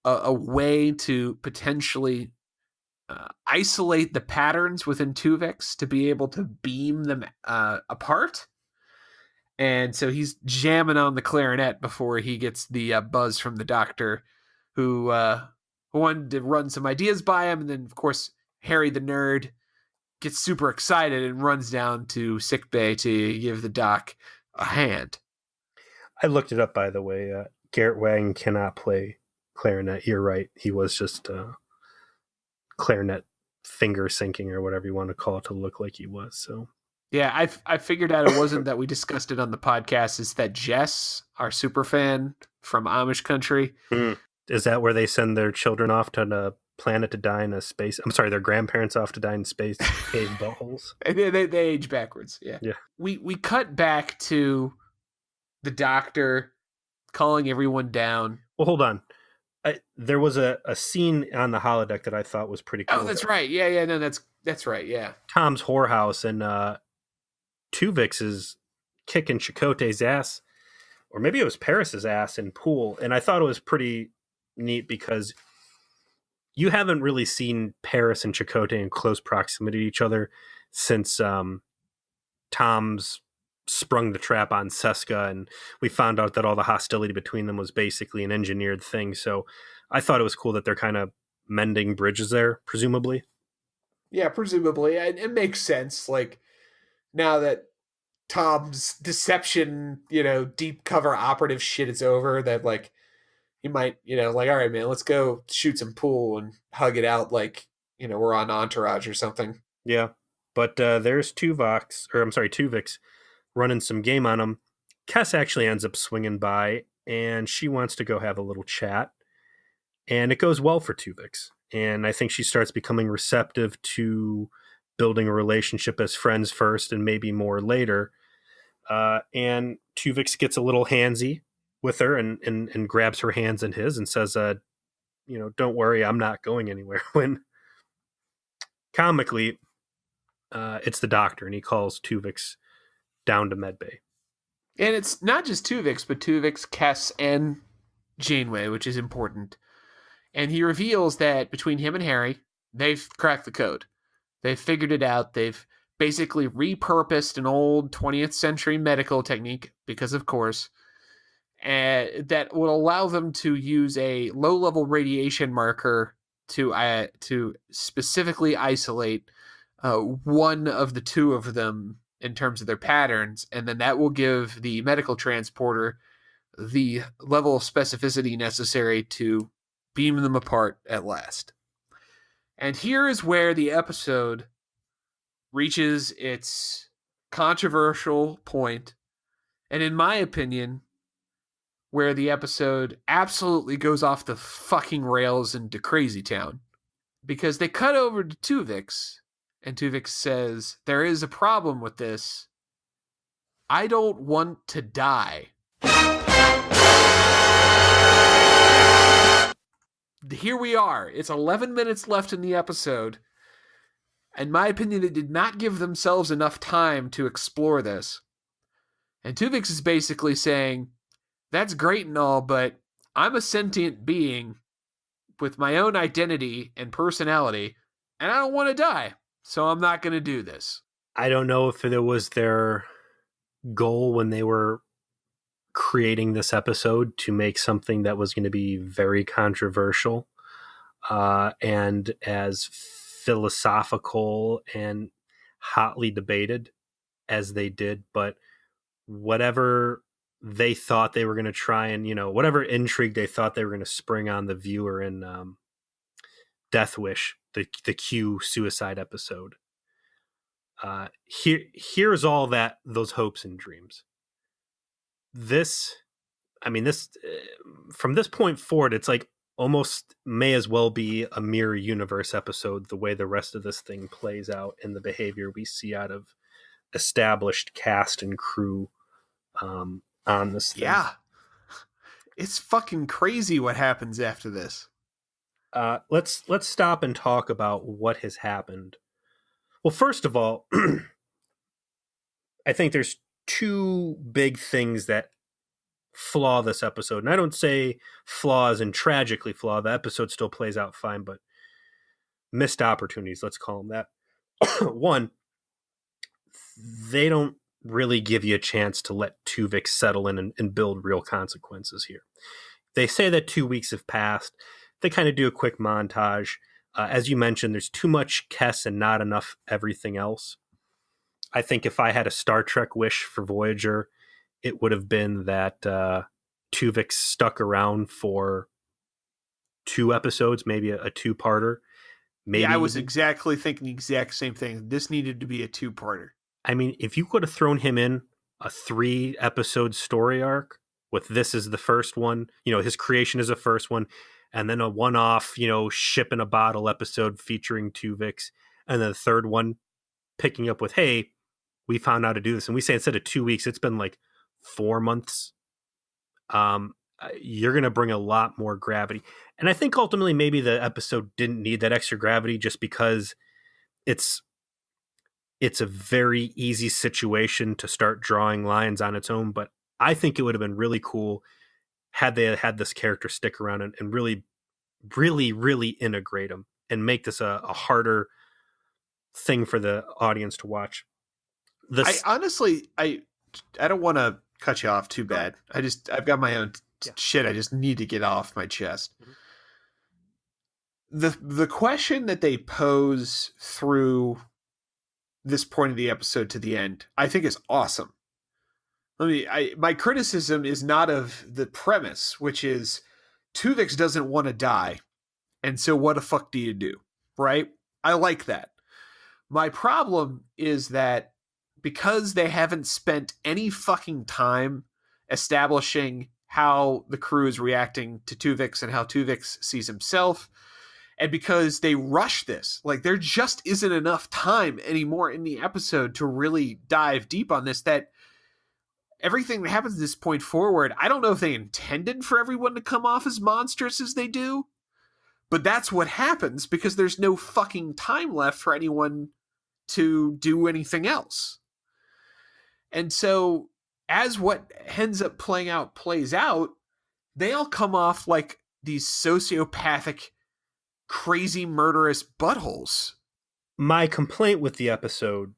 a way to potentially isolate the patterns within Tuvix to be able to beam them apart. And so he's jamming on the clarinet before he gets the buzz from the doctor, who wanted to run some ideas by him. And then, of course, Harry the nerd gets super excited and runs down to sickbay to give the doc a hand. I looked it up, by the way. Garrett Wang cannot play clarinet. You're right. He was just clarinet finger syncing or whatever you want to call it to look like he was. So yeah, I figured out it wasn't that we discussed it on the podcast. It's that Jess, our super fan from Amish country. Is that where they send their children off to the planet to die in a space? I'm sorry, their grandparents off to die in space cave buttholes. They age backwards. Yeah. We cut back to the doctor calling everyone down. Well, hold on. There was a scene on the holodeck that I thought was pretty cool. Oh, that's right. Yeah. No, that's right. Yeah. Tom's whorehouse, and Tuvix is kicking Chakotay's ass, or maybe it was Paris's ass in pool. And I thought it was pretty neat because you haven't really seen Paris and Chakotay in close proximity to each other since Tom's sprung the trap on Seska, and we found out that all the hostility between them was basically an engineered thing. So I thought it was cool that they're kind of mending bridges there, presumably. Yeah, presumably. It makes sense. Like, now that Tom's deception, deep cover operative shit is over, that like he might, like, all right, man, let's go shoot some pool and hug it out like, we're on Entourage or something. Yeah. But there's Tuvix running some game on him. Kes actually ends up swinging by, and she wants to go have a little chat. And it goes well for Tuvix. And I think she starts becoming receptive to building a relationship as friends first and maybe more later. And Tuvix gets a little handsy with her and grabs her hands in his and says, don't worry, I'm not going anywhere. When comically, it's the doctor, and he calls Tuvix down to medbay. And it's not just Tuvix, but Tuvix, Kes, and Janeway, which is important. And he reveals that between him and Harry, they've cracked the code. They've figured it out. They've basically repurposed an old 20th century medical technique, because of course, that will allow them to use a low-level radiation marker to specifically isolate one of the two of them in terms of their patterns, and then that will give the medical transporter the level of specificity necessary to beam them apart at last. And here is where the episode reaches its controversial point, and in my opinion, where the episode absolutely goes off the fucking rails into Crazy Town. Because they cut over to Tuvix, and Tuvix says, there is a problem with this. I don't want to die. Here we are. It's 11 minutes left in the episode. In my opinion, they did not give themselves enough time to explore this. And Tuvix is basically saying, that's great and all, but I'm a sentient being with my own identity and personality, and I don't want to die, so I'm not going to do this. I don't know if it was their goal when they were creating this episode to make something that was going to be very controversial and as philosophical and hotly debated as they did, but whatever they thought they were going to try and, whatever intrigue they thought they were going to spring on the viewer in Death Wish, the Q suicide episode. Here's all those hopes and dreams. This from this point forward, it's like almost may as well be a mirror universe episode, the way the rest of this thing plays out and the behavior we see out of established cast and crew on this thing. Yeah. It's fucking crazy what happens after this. Let's stop and talk about what has happened. Well, first of all, I think there's two big things that flaw this episode. And I don't say flaws and tragically flaw. The episode still plays out fine, but missed opportunities, let's call them that. One, they don't really give you a chance to let Tuvix settle in and build real consequences here. They say that 2 weeks have passed. They kind of do a quick montage. As you mentioned, there's too much Kess and not enough everything else. I think if I had a Star Trek wish for Voyager, it would have been that Tuvix stuck around for 2 episodes, maybe a 2-parter. Maybe I was exactly thinking the exact same thing. This needed to be a 2-parter. I mean, if you could have thrown him in a 3-episode story arc with this as the first one, his creation is the first one, and then a one-off, ship in a bottle episode featuring Tuvix, and then the third one picking up with, hey, we found out how to do this. And we say instead of 2 weeks, it's been like 4 months. You're going to bring a lot more gravity. And I think ultimately maybe the episode didn't need that extra gravity just because it's a very easy situation to start drawing lines on its own. But I think it would have been really cool had they had this character stick around and really, really, really integrate him and make this a harder thing for the audience to watch. I don't want to cut you off too bad. I've got my own shit I just need to get off my chest. Mm-hmm. The question that they pose through this point of the episode to the end, I think is awesome. My criticism is not of the premise, which is Tuvix doesn't want to die, and so what the fuck do you do, right? I like that. My problem is that because they haven't spent any fucking time establishing how the crew is reacting to Tuvix and how Tuvix sees himself, and because they rush this, like there just isn't enough time anymore in the episode to really dive deep on this, that everything that happens at this point forward, I don't know if they intended for everyone to come off as monstrous as they do, but that's what happens because there's no fucking time left for anyone to do anything else. And so as what ends up playing out plays out, they all come off like these sociopathic, crazy, murderous buttholes. My complaint with the episode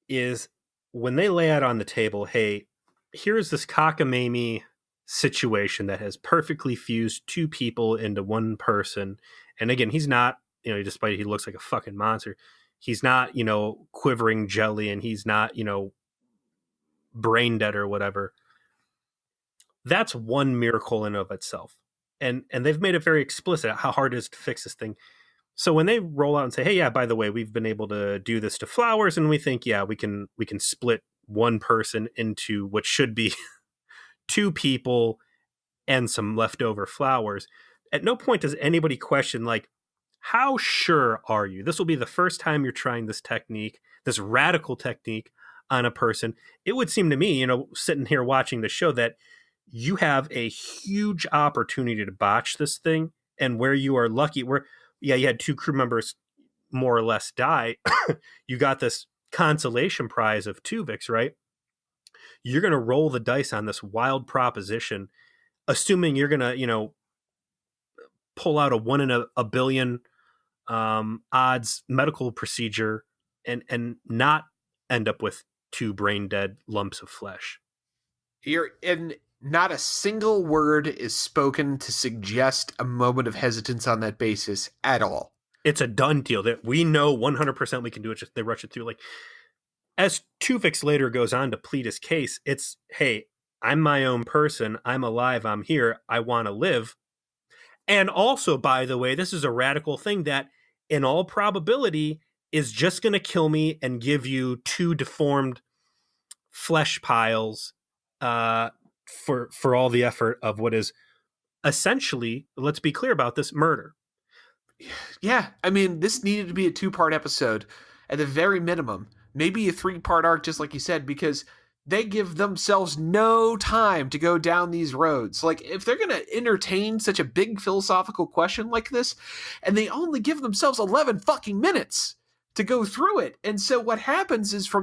is when they lay out on the table, hey, here's this cockamamie situation that has perfectly fused 2 people into one person. And again, he's not, despite he looks like a fucking monster, he's not, quivering jelly, and he's not, brain dead or whatever. That's one miracle in of itself. And they've made it very explicit how hard it is to fix this thing. So when they roll out and say, hey, yeah, by the way, we've been able to do this to Flowers, and we think, yeah, we can split one person into what should be 2 people and some leftover Flowers. At no point does anybody question, like, how sure are you? This will be the first time you're trying this technique, this radical technique on a person. It would seem to me, sitting here watching the show, that you have a huge opportunity to botch this thing, and where you are lucky, you had 2 crew members more or less die. You got this consolation prize of Tuvix, right? You're going to roll the dice on this wild proposition, assuming you're going to, pull out a 1 in a billion odds medical procedure and not end up with 2 brain dead lumps of flesh. Not a single word is spoken to suggest a moment of hesitance on that basis at all. It's a done deal that we know 100% we can do it. Just they rush it through. Like, as Tuvix later goes on to plead his case, it's, hey, I'm my own person. I'm alive. I'm here. I want to live. And also, by the way, this is a radical thing that in all probability is just going to kill me and give you 2 deformed flesh piles for all the effort of what is essentially, let's be clear about this, murder. Yeah, I mean, this needed to be a 2-part episode at the very minimum. Maybe a 3-part arc, just like you said, because they give themselves no time to go down these roads. Like, if they're going to entertain such a big philosophical question like this, and they only give themselves 11 fucking minutes to go through it. And so what happens is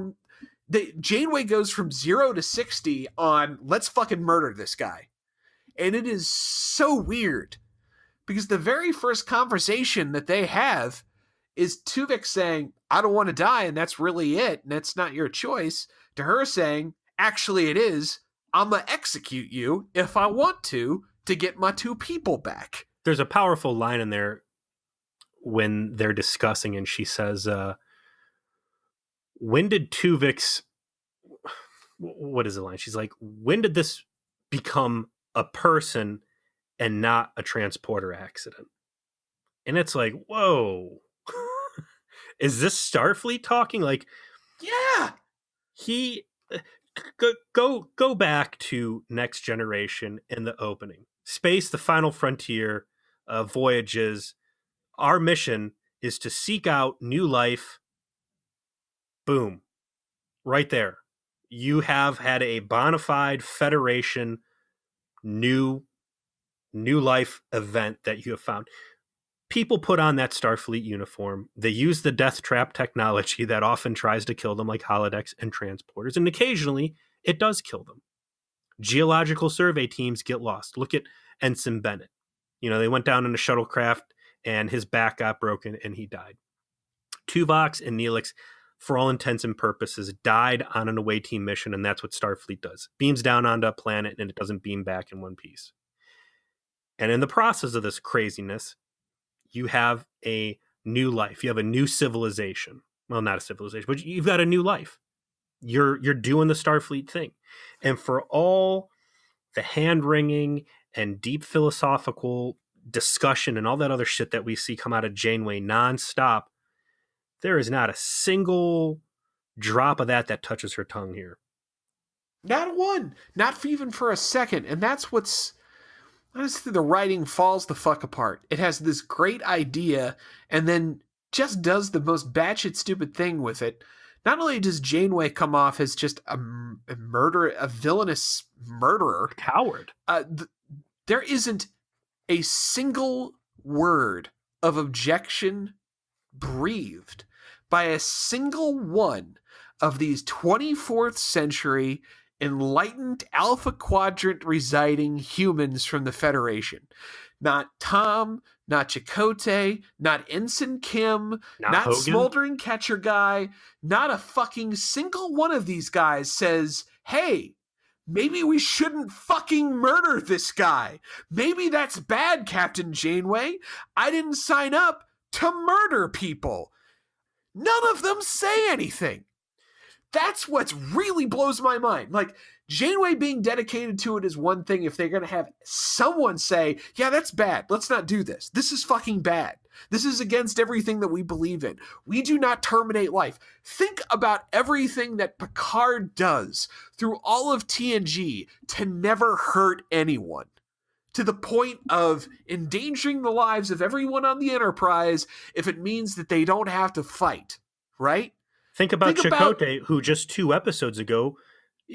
Janeway goes from 0 to 60 on, let's fucking murder this guy. And it is so weird, because the very first conversation that they have is Tuvix saying, I don't want to die, and that's really it, and that's not your choice, to her saying, actually it is, I'm going to execute you if I want to get my 2 people back. There's a powerful line in there when they're discussing, and she says, when did Tuvix, what is the line? She's like, when did this become a person and not a transporter accident? And it's like, whoa. Is this Starfleet talking? Like, yeah, he go back to Next Generation in the opening. Space, the final frontier, voyages. Our mission is to seek out new life. Boom. Right there. You have had a bona fide Federation new life event that you have found. People put on that Starfleet uniform. They use the death trap technology that often tries to kill them, like holodecks and transporters, and occasionally it does kill them. Geological survey teams get lost. Look at Ensign Bennett. They went down in a shuttlecraft and his back got broken and he died. Tuvix and Neelix, for all intents and purposes, died on an away team mission, and that's what Starfleet does. Beams down onto a planet and it doesn't beam back in one piece. And in the process of this craziness, you have a new life. You have a new civilization. Well, not a civilization, but you've got a new life. You're doing the Starfleet thing. And for all the hand-wringing and deep philosophical discussion and all that other shit that we see come out of Janeway nonstop, there is not a single drop of that touches her tongue here. Not one. Not even for a second. And that's what's... Honestly, the writing falls the fuck apart. It has this great idea and then just does the most batshit stupid thing with it. Not only does Janeway come off as just a villainous murderer. Coward. There isn't a single word of objection breathed by a single one of these 24th century enlightened Alpha Quadrant residing humans from the Federation. Not Tom, not Chakotay, not Ensign Kim, not Hogan. Smoldering Catcher Guy. Not a fucking single one of these guys says, hey, maybe we shouldn't fucking murder this guy. Maybe that's bad, Captain Janeway. I didn't sign up to murder people. None of them say anything. That's what really blows my mind. Like, Janeway being dedicated to it is one thing if they're going to have someone say, yeah, that's bad. Let's not do this. This is fucking bad. This is against everything that we believe in. We do not terminate life. Think about everything that Picard does through all of TNG to never hurt anyone, to the point of endangering the lives of everyone on the Enterprise if it means that they don't have to fight, right? Think about Chakotay, who just 2 episodes ago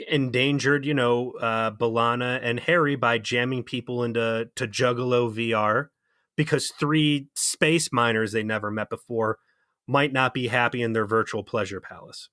endangered, B'Elanna and Harry by jamming people into Juggalo VR because 3 space miners they never met before might not be happy in their virtual pleasure palace.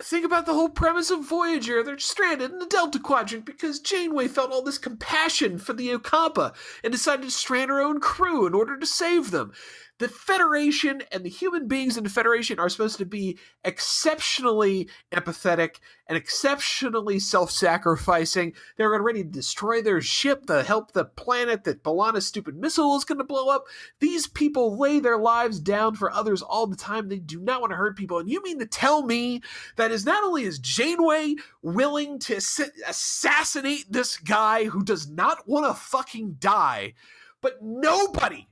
think about the whole premise of Voyager. They're stranded in the Delta Quadrant because Janeway felt all this compassion for the Ocampa and decided to strand her own crew in order to save them. The Federation and the human beings in the Federation are supposed to be exceptionally empathetic and exceptionally self-sacrificing. They're ready to destroy their ship to help the planet that B'Elanna's stupid missile is going to blow up. These people lay their lives down for others all the time. They do not want to hurt people. And you mean to tell me that is not only is Janeway willing to assassinate this guy who does not want to fucking die, but nobody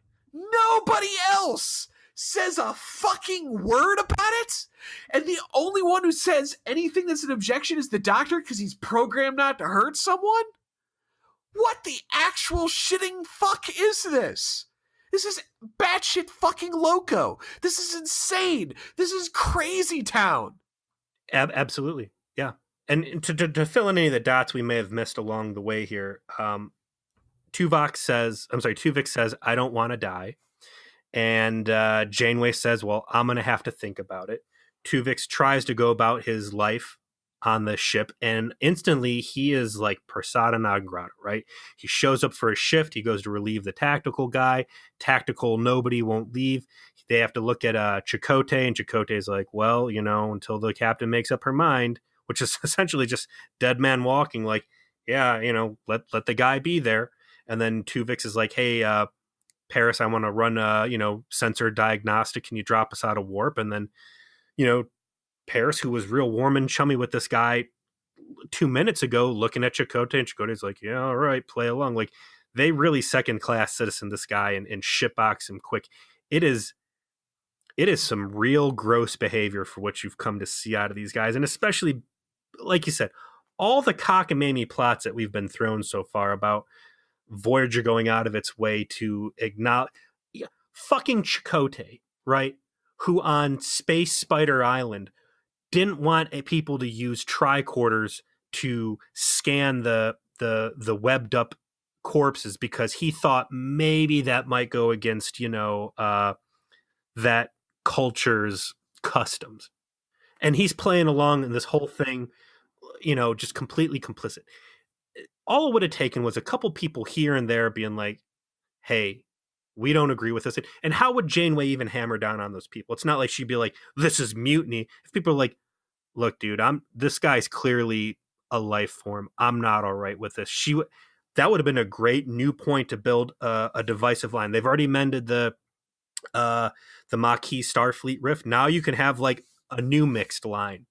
else says a fucking word about it? And the only one who says anything that's an objection is the doctor because he's programmed not to hurt someone? What the actual shitting fuck is this? This is batshit fucking loco. This is insane. This is crazy town. Absolutely. Yeah. And to fill in any of the dots we may have missed along the way here, Tuvix says, I don't want to die. And Janeway says, well, I'm going to have to think about it. Tuvix tries to go about his life on the ship, and instantly he is like persona non grata, right? He shows up for a shift. He goes to relieve the tactical guy. Tactical, nobody won't leave. They have to look at Chakotay, and Chakotay's like, well, until the captain makes up her mind, which is essentially just dead man walking, like, yeah, let the guy be there. And then Tuvix is like, hey, Paris, I want to run sensor diagnostic. Can you drop us out of warp? And then, Paris, who was real warm and chummy with this guy 2 minutes ago, looking at Chakotay, and Chakotay's like, yeah, all right, play along. Like, they really second-class citizen this guy and shitbox him quick. It is some real gross behavior for what you've come to see out of these guys. And especially, like you said, all the cockamamie plots that we've been thrown so far about Voyager going out of its way to acknowledge fucking Chakotay, right? Who on Space Spider Island didn't want people to use tricorders to scan the webbed up corpses because he thought maybe that might go against that culture's customs. And he's playing along in this whole thing, just completely complicit. All it would have taken was a couple people here and there being like, hey, we don't agree with this. And how would Janeway even hammer down on those people? It's not like she'd be like, this is mutiny. If people are like, look, dude, this guy's clearly a life form. I'm not all right with this. That would have been a great new point to build a divisive line. They've already mended the Maquis Starfleet rift. Now you can have like a new mixed line.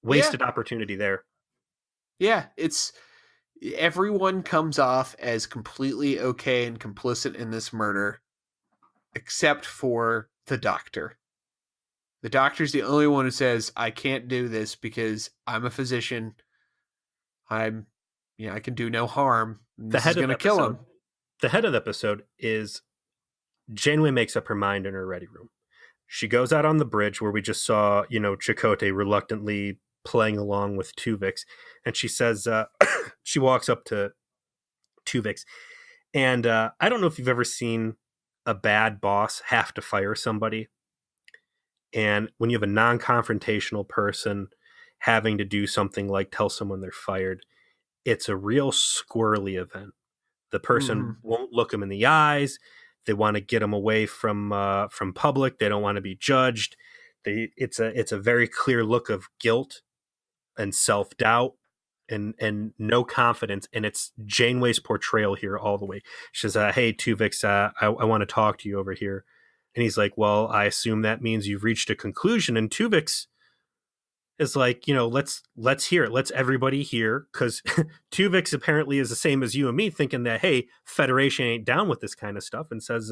Wasted opportunity there. Yeah, everyone comes off as completely okay and complicit in this murder, except for the doctor. The doctor's the only one who says, I can't do this because I'm a physician. I can do no harm. This is going to kill him. The head of the episode is Janeway makes up her mind in her ready room. She goes out on the bridge where we just saw, Chakotay reluctantly playing along with Tuvix. And she says, she walks up to Tuvix. And I don't know if you've ever seen a bad boss have to fire somebody. And when you have a non-confrontational person having to do something like tell someone they're fired, it's a real squirrely event. The person won't look them in the eyes. They want to get them away from public. They don't want to be judged. It's a very clear look of guilt and self-doubt and no confidence. And it's Janeway's portrayal here all the way. She says, hey, Tuvix, I want to talk to you over here. And he's like, well, I assume that means you've reached a conclusion. And Tuvix is like, let's hear it. Let's everybody hear. Because Tuvix apparently is the same as you and me, thinking that, hey, Federation ain't down with this kind of stuff, and says,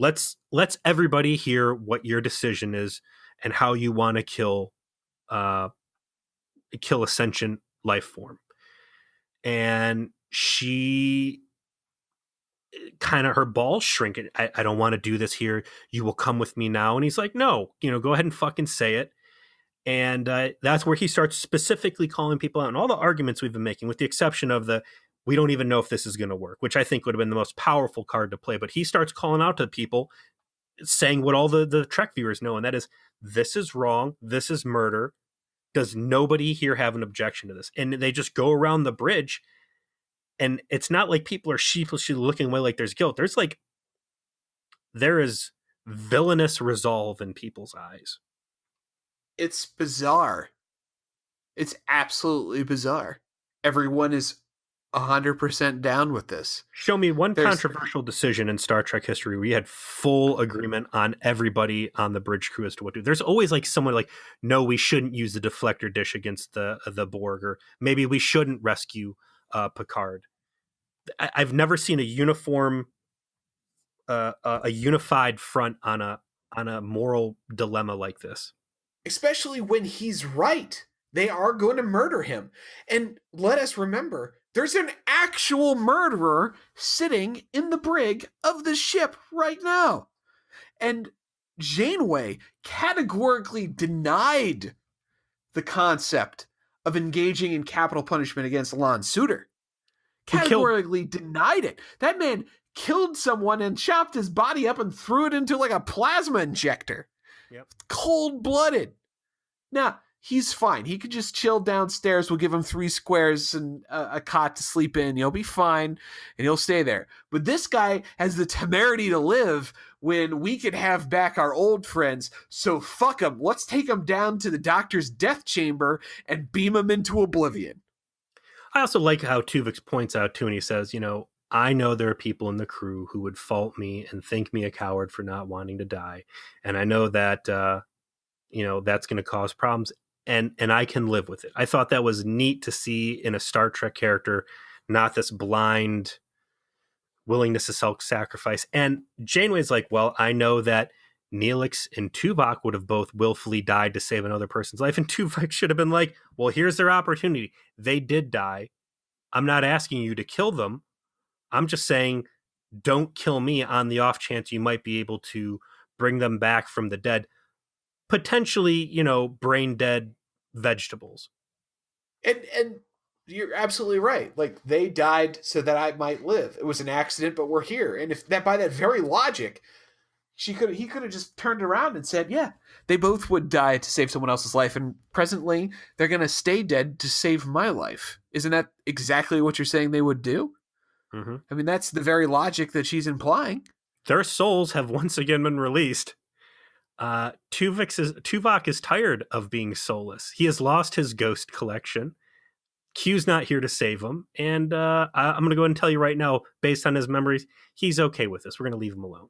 let's everybody hear what your decision is and how you want to kill a sentient life form. And she kind of, her balls shrink. I don't want to do this here. You will come with me now. And he's like, no, go ahead and fucking say it. And that's where he starts specifically calling people out. And all the arguments we've been making, with the exception of we don't even know if this is going to work, which I think would have been the most powerful card to play. But he starts calling out to people, saying what all the Trek viewers know, and that is, this is wrong, this is murder. Does nobody here have an objection to this? And they just go around the bridge, and it's not like people are sheepishly looking away like there's guilt. There is villainous resolve in people's eyes. It's bizarre. It's absolutely bizarre. Everyone is 100% down with this. Show me one controversial decision in Star Trek history where you had full agreement on everybody on the bridge crew as to what to do. There's always like someone like, no, we shouldn't use the deflector dish against the Borg, or maybe we shouldn't rescue Picard. I've never seen a unified front on a moral dilemma like this. Especially when he's right. They are going to murder him. And let us remember, there's an actual murderer sitting in the brig of the ship right now. And Janeway categorically denied the concept of engaging in capital punishment against Lon Suter. Categorically denied it. That man killed someone and chopped his body up and threw it into like a plasma injector. Yep. Cold-blooded. Now, he's fine. He could just chill downstairs. We'll give him 3 squares and a cot to sleep in. He'll be fine, and he'll stay there. But this guy has the temerity to live when we could have back our old friends. So fuck him. Let's take him down to the doctor's death chamber and beam him into oblivion. I also like how Tuvix points out, too, and he says, I know there are people in the crew who would fault me and think me a coward for not wanting to die. And I know that, that's going to cause problems. And I can live with it. I thought that was neat to see in a Star Trek character, not this blind willingness to self-sacrifice. And Janeway's like, well, I know that Neelix and Tuvok would have both willfully died to save another person's life. And Tuvok should have been like, well, here's their opportunity. They did die. I'm not asking you to kill them. I'm just saying, don't kill me on the off chance you might be able to bring them back from the dead. Potentially, brain dead vegetables. And you're absolutely right. Like, they died so that I might live. It was an accident, but we're here. And if that, by that very logic, he could have just turned around and said, yeah, they both would die to save someone else's life. And presently, they're going to stay dead to save my life. Isn't that exactly what you're saying they would do? Mm-hmm. I mean, that's the very logic that she's implying. Their souls have once again been released. Tuvok is tired of being soulless. He has lost his ghost collection. Q's not here to save him. And I'm going to go ahead and tell you right now, based on his memories, he's okay with this. We're going to leave him alone.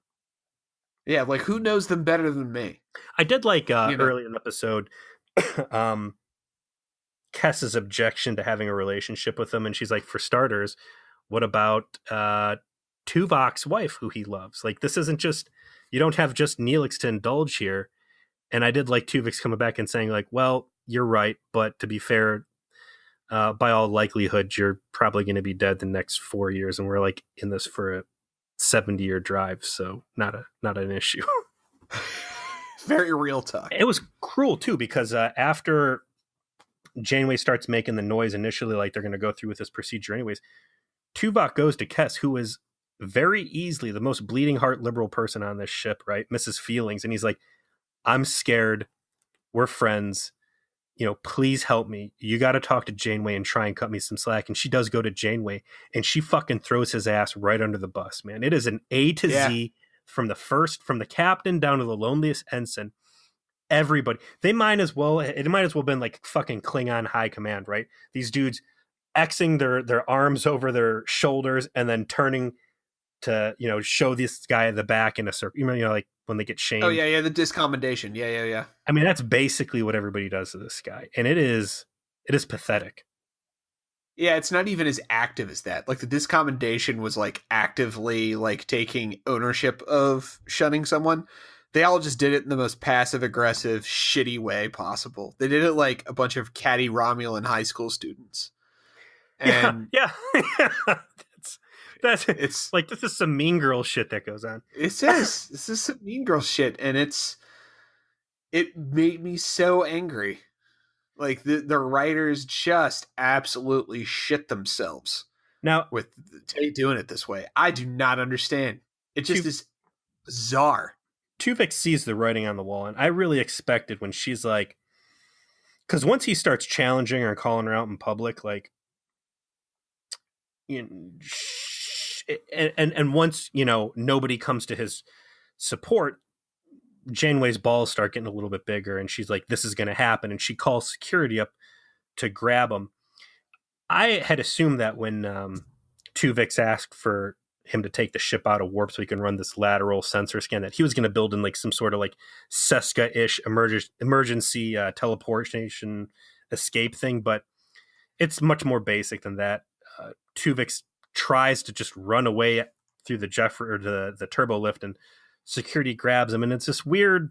Yeah, like, who knows them better than me? I did like early in the episode, Kess's objection to having a relationship with him. And she's like, for starters, what about Tuvok's wife, who he loves? Like, this isn't just, you don't have just Neelix to indulge here. And I did like Tuvix coming back and saying, like, well, you're right, but to be fair, by all likelihood, you're probably going to be dead the next 4 years, and we're like in this for a 70-year drive, so not an issue. Very real talk. It was cruel too, because after Janeway starts making the noise initially, like they're going to go through with this procedure anyways, Tuvok goes to Kess, who is very easily the most bleeding heart liberal person on this ship, right? Mrs. Feelings. And he's like, I'm scared. We're friends. Please help me. You got to talk to Janeway and try and cut me some slack. And she does go to Janeway, and she fucking throws his ass right under the bus, man. It is an A to Z from the captain down to the loneliest ensign. Everybody. It might as well been like fucking Klingon high command, right? These dudes Xing their arms over their shoulders and then turning to, show this guy the back in a circle. Like when they get shamed. Oh, yeah, the discommendation. Yeah. I mean, that's basically what everybody does to this guy. And it is pathetic. Yeah, it's not even as active as that. Like, the discommendation was like actively like taking ownership of shunning someone. They all just did it in the most passive aggressive, shitty way possible. They did it like a bunch of catty Romulan high school students. And yeah. It's like, this is some Mean Girl shit that goes on. This is some Mean Girl shit, and it made me so angry. Like, the writers just absolutely shit themselves now with doing it this way. I do not understand. It just is bizarre. Tuvix sees the writing on the wall, and I really expected when she's like, because once he starts challenging her and calling her out in public, like, you know, and once, you know, nobody comes to his support, Janeway's balls start getting a little bit bigger, and she's like, this is going to happen, and she calls security up to grab him. I had assumed that when Tuvix asked for him to take the ship out of warp so he can run this lateral sensor scan, that he was going to build in like some sort of like Seska-ish emergency teleportation escape thing, but it's much more basic than that. Tuvix tries to just run away through the the turbo lift, and security grabs him, and it's this weird,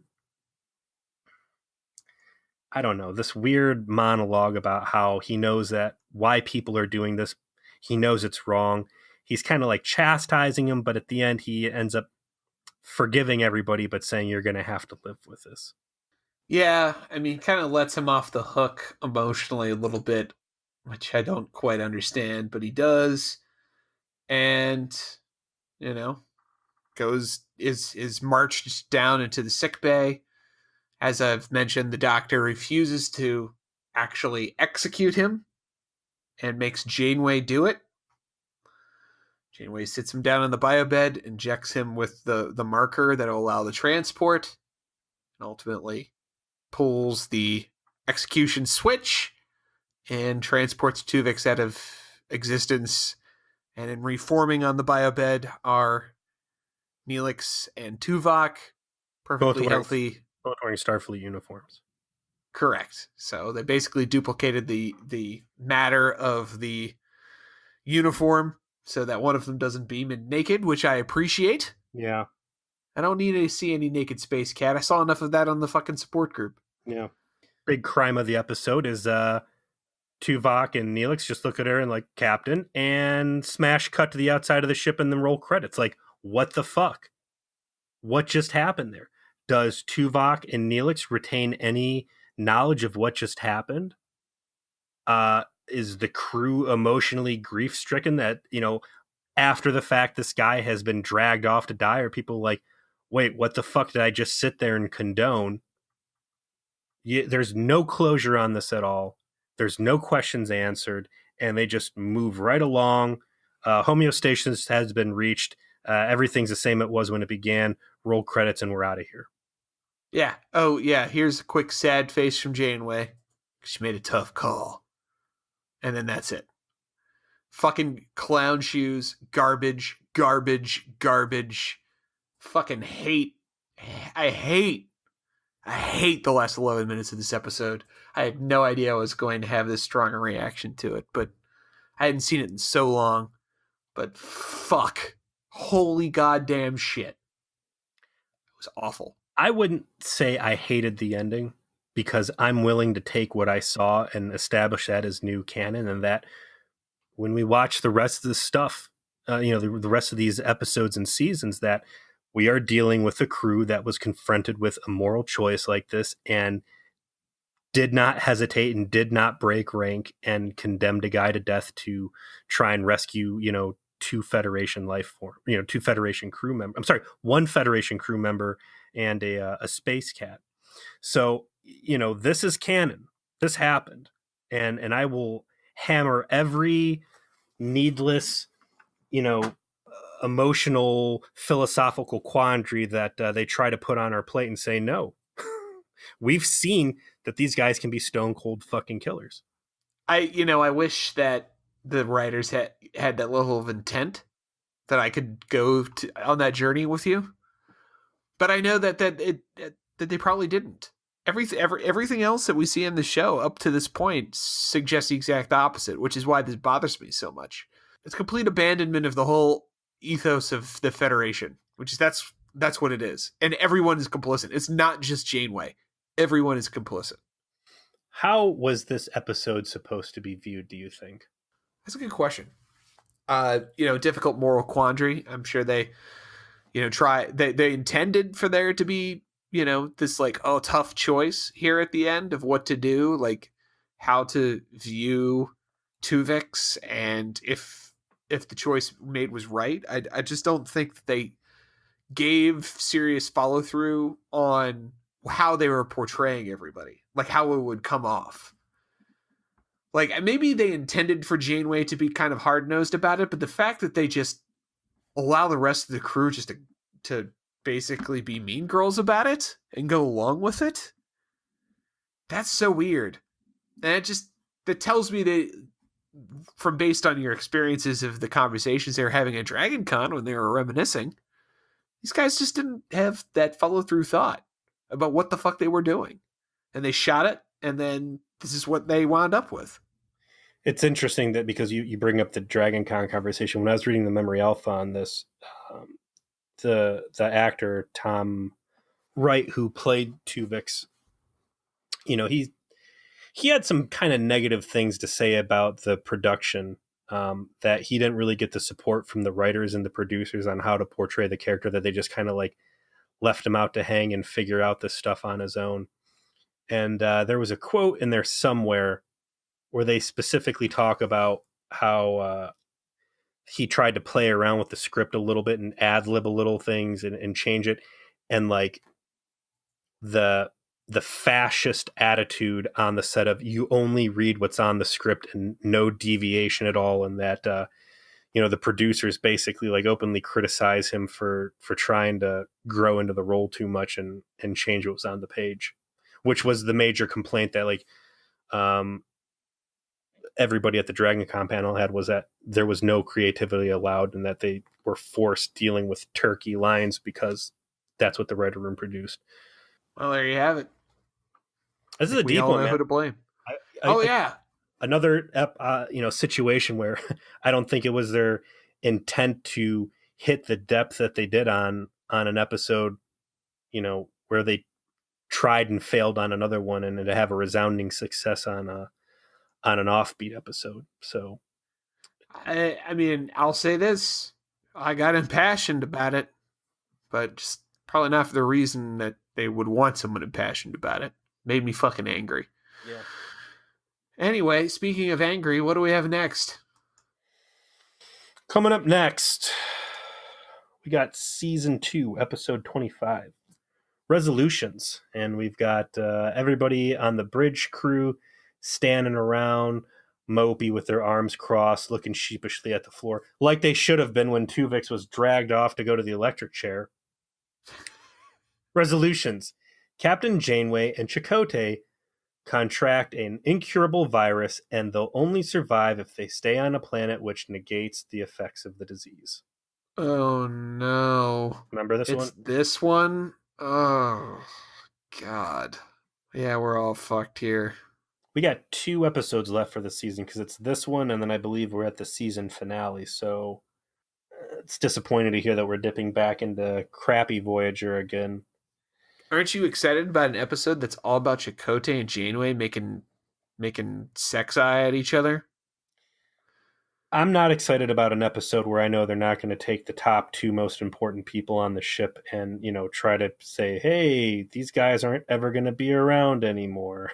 I don't know, this weird monologue about how he knows that why people are doing this. He knows it's wrong. He's kind of like chastising him, but at the end he ends up forgiving everybody, but saying you're going to have to live with this. Yeah, I mean, kind of lets him off the hook emotionally a little bit, which I don't quite understand, but he does. And, you know, is marched down into the sick bay. As I've mentioned, the doctor refuses to actually execute him and makes Janeway do it. Janeway sits him down on the biobed, injects him with the marker that will allow the transport, and ultimately pulls the execution switch and transports Tuvix out of existence. And in reforming on the biobed are Neelix and Tuvok, perfectly healthy. Both wearing Starfleet uniforms. Correct. So they basically duplicated the matter of the uniform so that one of them doesn't beam in naked, which I appreciate. Yeah. I don't need to see any naked space cat. I saw enough of that on the fucking support group. Yeah. Big crime of the episode is Tuvok and Neelix just look at her and like, Captain, and smash cut to the outside of the ship and then roll credits. Like, what the fuck? What just happened there? Does Tuvok and Neelix retain any knowledge of what just happened? Is the crew emotionally grief-stricken that, you know, after the fact this guy has been dragged off to die? Are people like, wait, what the fuck did I just sit there and condone? There's no closure on this at all. There's no questions answered, and they just move right along. Homeostasis has been reached. Everything's the same it was when it began. Roll credits, and we're out of here. Yeah. Oh, yeah. Here's a quick sad face from Janeway. She made a tough call. And then that's it. Fucking clown shoes. Garbage. Garbage. Garbage. Fucking hate. I hate the last 11 minutes of this episode. I had no idea I was going to have this strong a reaction to it, but I hadn't seen it in so long. But fuck. Holy goddamn shit. It was awful. I wouldn't say I hated the ending, because I'm willing to take what I saw and establish that as new canon, and that when we watch the rest of the stuff, the rest of these episodes and seasons, that we are dealing with a crew that was confronted with a moral choice like this and did not hesitate and did not break rank and condemned a guy to death to try and rescue, two Federation two Federation crew member. I'm sorry, one Federation crew member and a space cat. So, this is canon. This happened. And I will hammer every needless, emotional, philosophical quandary that they try to put on our plate and say, no, we've seen that these guys can be stone cold fucking killers. I wish that the writers had that level of intent that I could go on that journey with you. But I know that they probably didn't. Everything else that we see in the show up to this point suggests the exact opposite, which is why this bothers me so much. It's complete abandonment of the whole ethos of the Federation, which is that's what it is. And everyone is complicit. It's not just Janeway. Everyone is complicit. How was this episode supposed to be viewed, do you think? That's a good question. Difficult moral quandary. I'm sure they, they intended for there to be, this like, tough choice here at the end of what to do, like how to view Tuvix, and if the choice made was right. I just don't think that they gave serious follow through on how they were portraying everybody, like how it would come off. Like maybe they intended for Janeway to be kind of hard nosed about it, but the fact that they just allow the rest of the crew just to basically be mean girls about it and go along with it, that's so weird. And that tells me that from based on your experiences of the conversations they were having at Dragon Con when they were reminiscing, these guys just didn't have that follow through thought about what the fuck they were doing. And they shot it, and then this is what they wound up with. It's interesting that because you bring up the Dragon Con conversation. When I was reading the Memory Alpha on this, the actor Tom Wright, who played Tuvix, he had some kind of negative things to say about the production, that he didn't really get the support from the writers and the producers on how to portray the character, that they just kind of like left him out to hang and figure out this stuff on his own. And there was a quote in there somewhere where they specifically talk about how he tried to play around with the script a little bit and ad-lib a little things and change it. And like the fascist attitude on the set of you only read what's on the script and no deviation at all. And that, the producers basically like openly criticize him for trying to grow into the role too much and change what was on the page, which was the major complaint that like, everybody at the Dragon Con panel had, was that there was no creativity allowed and that they were forced dealing with turkey lines because that's what the writer room produced. Well, there you have it. This is a deep one, man. Who to blame? Yeah. Another situation where I don't think it was their intent to hit the depth that they did on an episode, where they tried and failed on another one, and to have a resounding success on an offbeat episode. So, I mean, I'll say this: I got impassioned about it, but just probably not for the reason that they would want someone impassioned about it. Made me fucking angry. Yeah. Anyway, speaking of angry, what do we have next? Coming up next, we got season 2, episode 25, resolutions, and we've got everybody on the bridge crew standing around, mopey with their arms crossed, looking sheepishly at the floor, like they should have been when Tuvix was dragged off to go to the electric chair. Resolutions. Captain Janeway and Chakotay contract an incurable virus, and they'll only survive if they stay on a planet which negates the effects of the disease. Oh, no. Remember this one? This one? Oh, God. Yeah, we're all fucked here. We got 2 episodes left for the season because it's this one, and then I believe we're at the season finale, so it's disappointing to hear that we're dipping back into crappy Voyager again. Aren't you excited about an episode that's all about Chakotay and Janeway making sex eye at each other? I'm not excited about an episode where I know they're not going to take the top 2 most important people on the ship and, try to say, hey, these guys aren't ever going to be around anymore.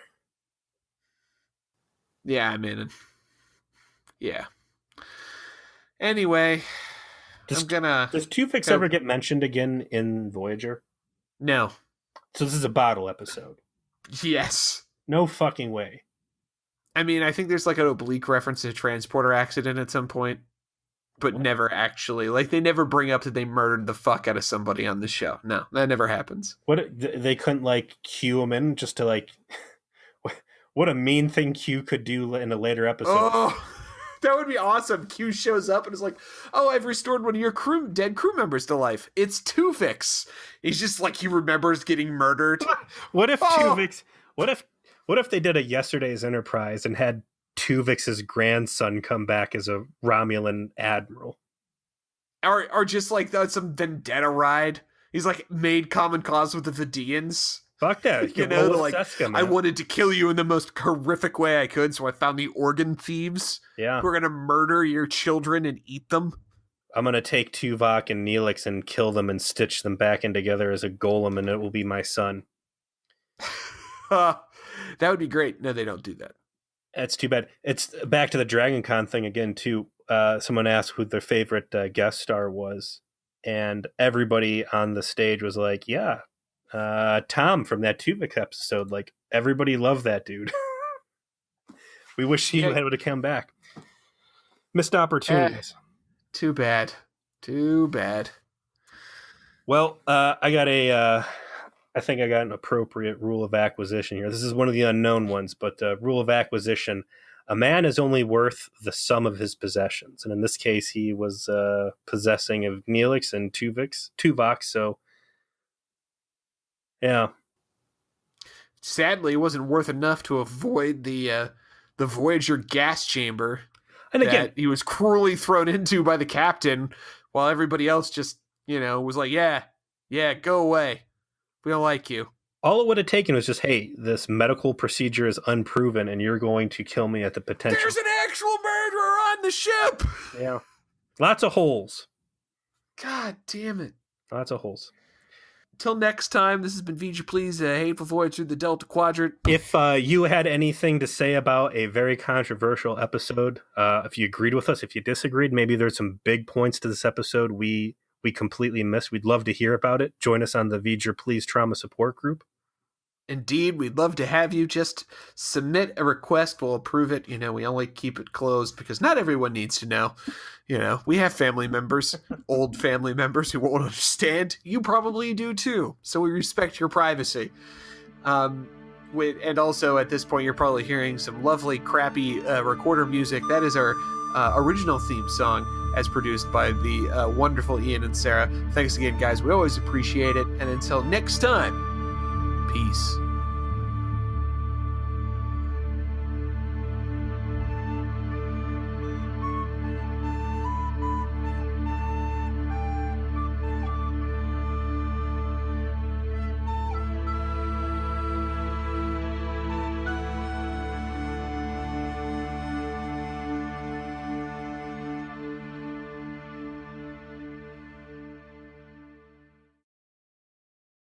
Yeah, I mean, yeah. Anyway, does Tuvix ever get mentioned again in Voyager? No. So this is a bottle episode? Yes. No fucking way. I mean, I think there's like an oblique reference to a transporter accident at some point, but never actually. Like, they never bring up that they murdered the fuck out of somebody on the show. No, that never happens. What, they couldn't like cue him in just to like... What a mean thing Q could do in a later episode. Oh, that would be awesome. Q shows up and is like, oh, I've restored one of your dead crew members to life. It's Tuvix. He's just like, he remembers getting murdered. What if Tuvix... What if they did a Yesterday's Enterprise and had Tuvix's grandson come back as a Romulan admiral? Or just like some vendetta ride. He's like made common cause with the Vidians. Fuck that. Like, Seska, I wanted to kill you in the most horrific way I could, so I found the organ thieves who are going to murder your children and eat them. I'm going to take Tuvok and Neelix and kill them and stitch them back in together as a golem, and it will be my son. That would be great. No, they don't do that. That's too bad. It's back to the Dragon Con thing again, too. Someone asked who their favorite guest star was. And everybody on the stage was like, yeah, Tom from that Tuvix episode. Like, everybody loved that dude. We wish he would have come back. Missed opportunities. Too bad. Too bad. Well, I think I got an appropriate rule of acquisition here. This is one of the unknown ones, but rule of acquisition: a man is only worth the sum of his possessions. And in this case, he was possessing of Neelix and Tuvix. So, yeah. Sadly, it wasn't worth enough to avoid the Voyager gas chamber. And again, he was cruelly thrown into by the captain, while everybody else just, was like, yeah, go away. We don't like you. All it would have taken was just, hey, this medical procedure is unproven and you're going to kill me at the potential. There's an actual murderer on the ship! Yeah. Lots of holes. God damn it. Lots of holes. Until next time, this has been Voyager Please, a Hateful Voyage through the Delta Quadrant. If you had anything to say about a very controversial episode, if you agreed with us, if you disagreed, maybe there's some big points to this episode we completely missed. We'd love to hear about it. Join us on the Voyager Please Trauma Support Group. Indeed, we'd love to have you. Just submit a request. We'll approve it. We only keep it closed because not everyone needs to know. We have family members, old family members who won't understand. You probably do too. So we respect your privacy. And also at this point, you're probably hearing some lovely, crappy recorder music. That is our original theme song, as produced by the wonderful Ian and Sarah. Thanks again, guys. We always appreciate it. And until next time, peace.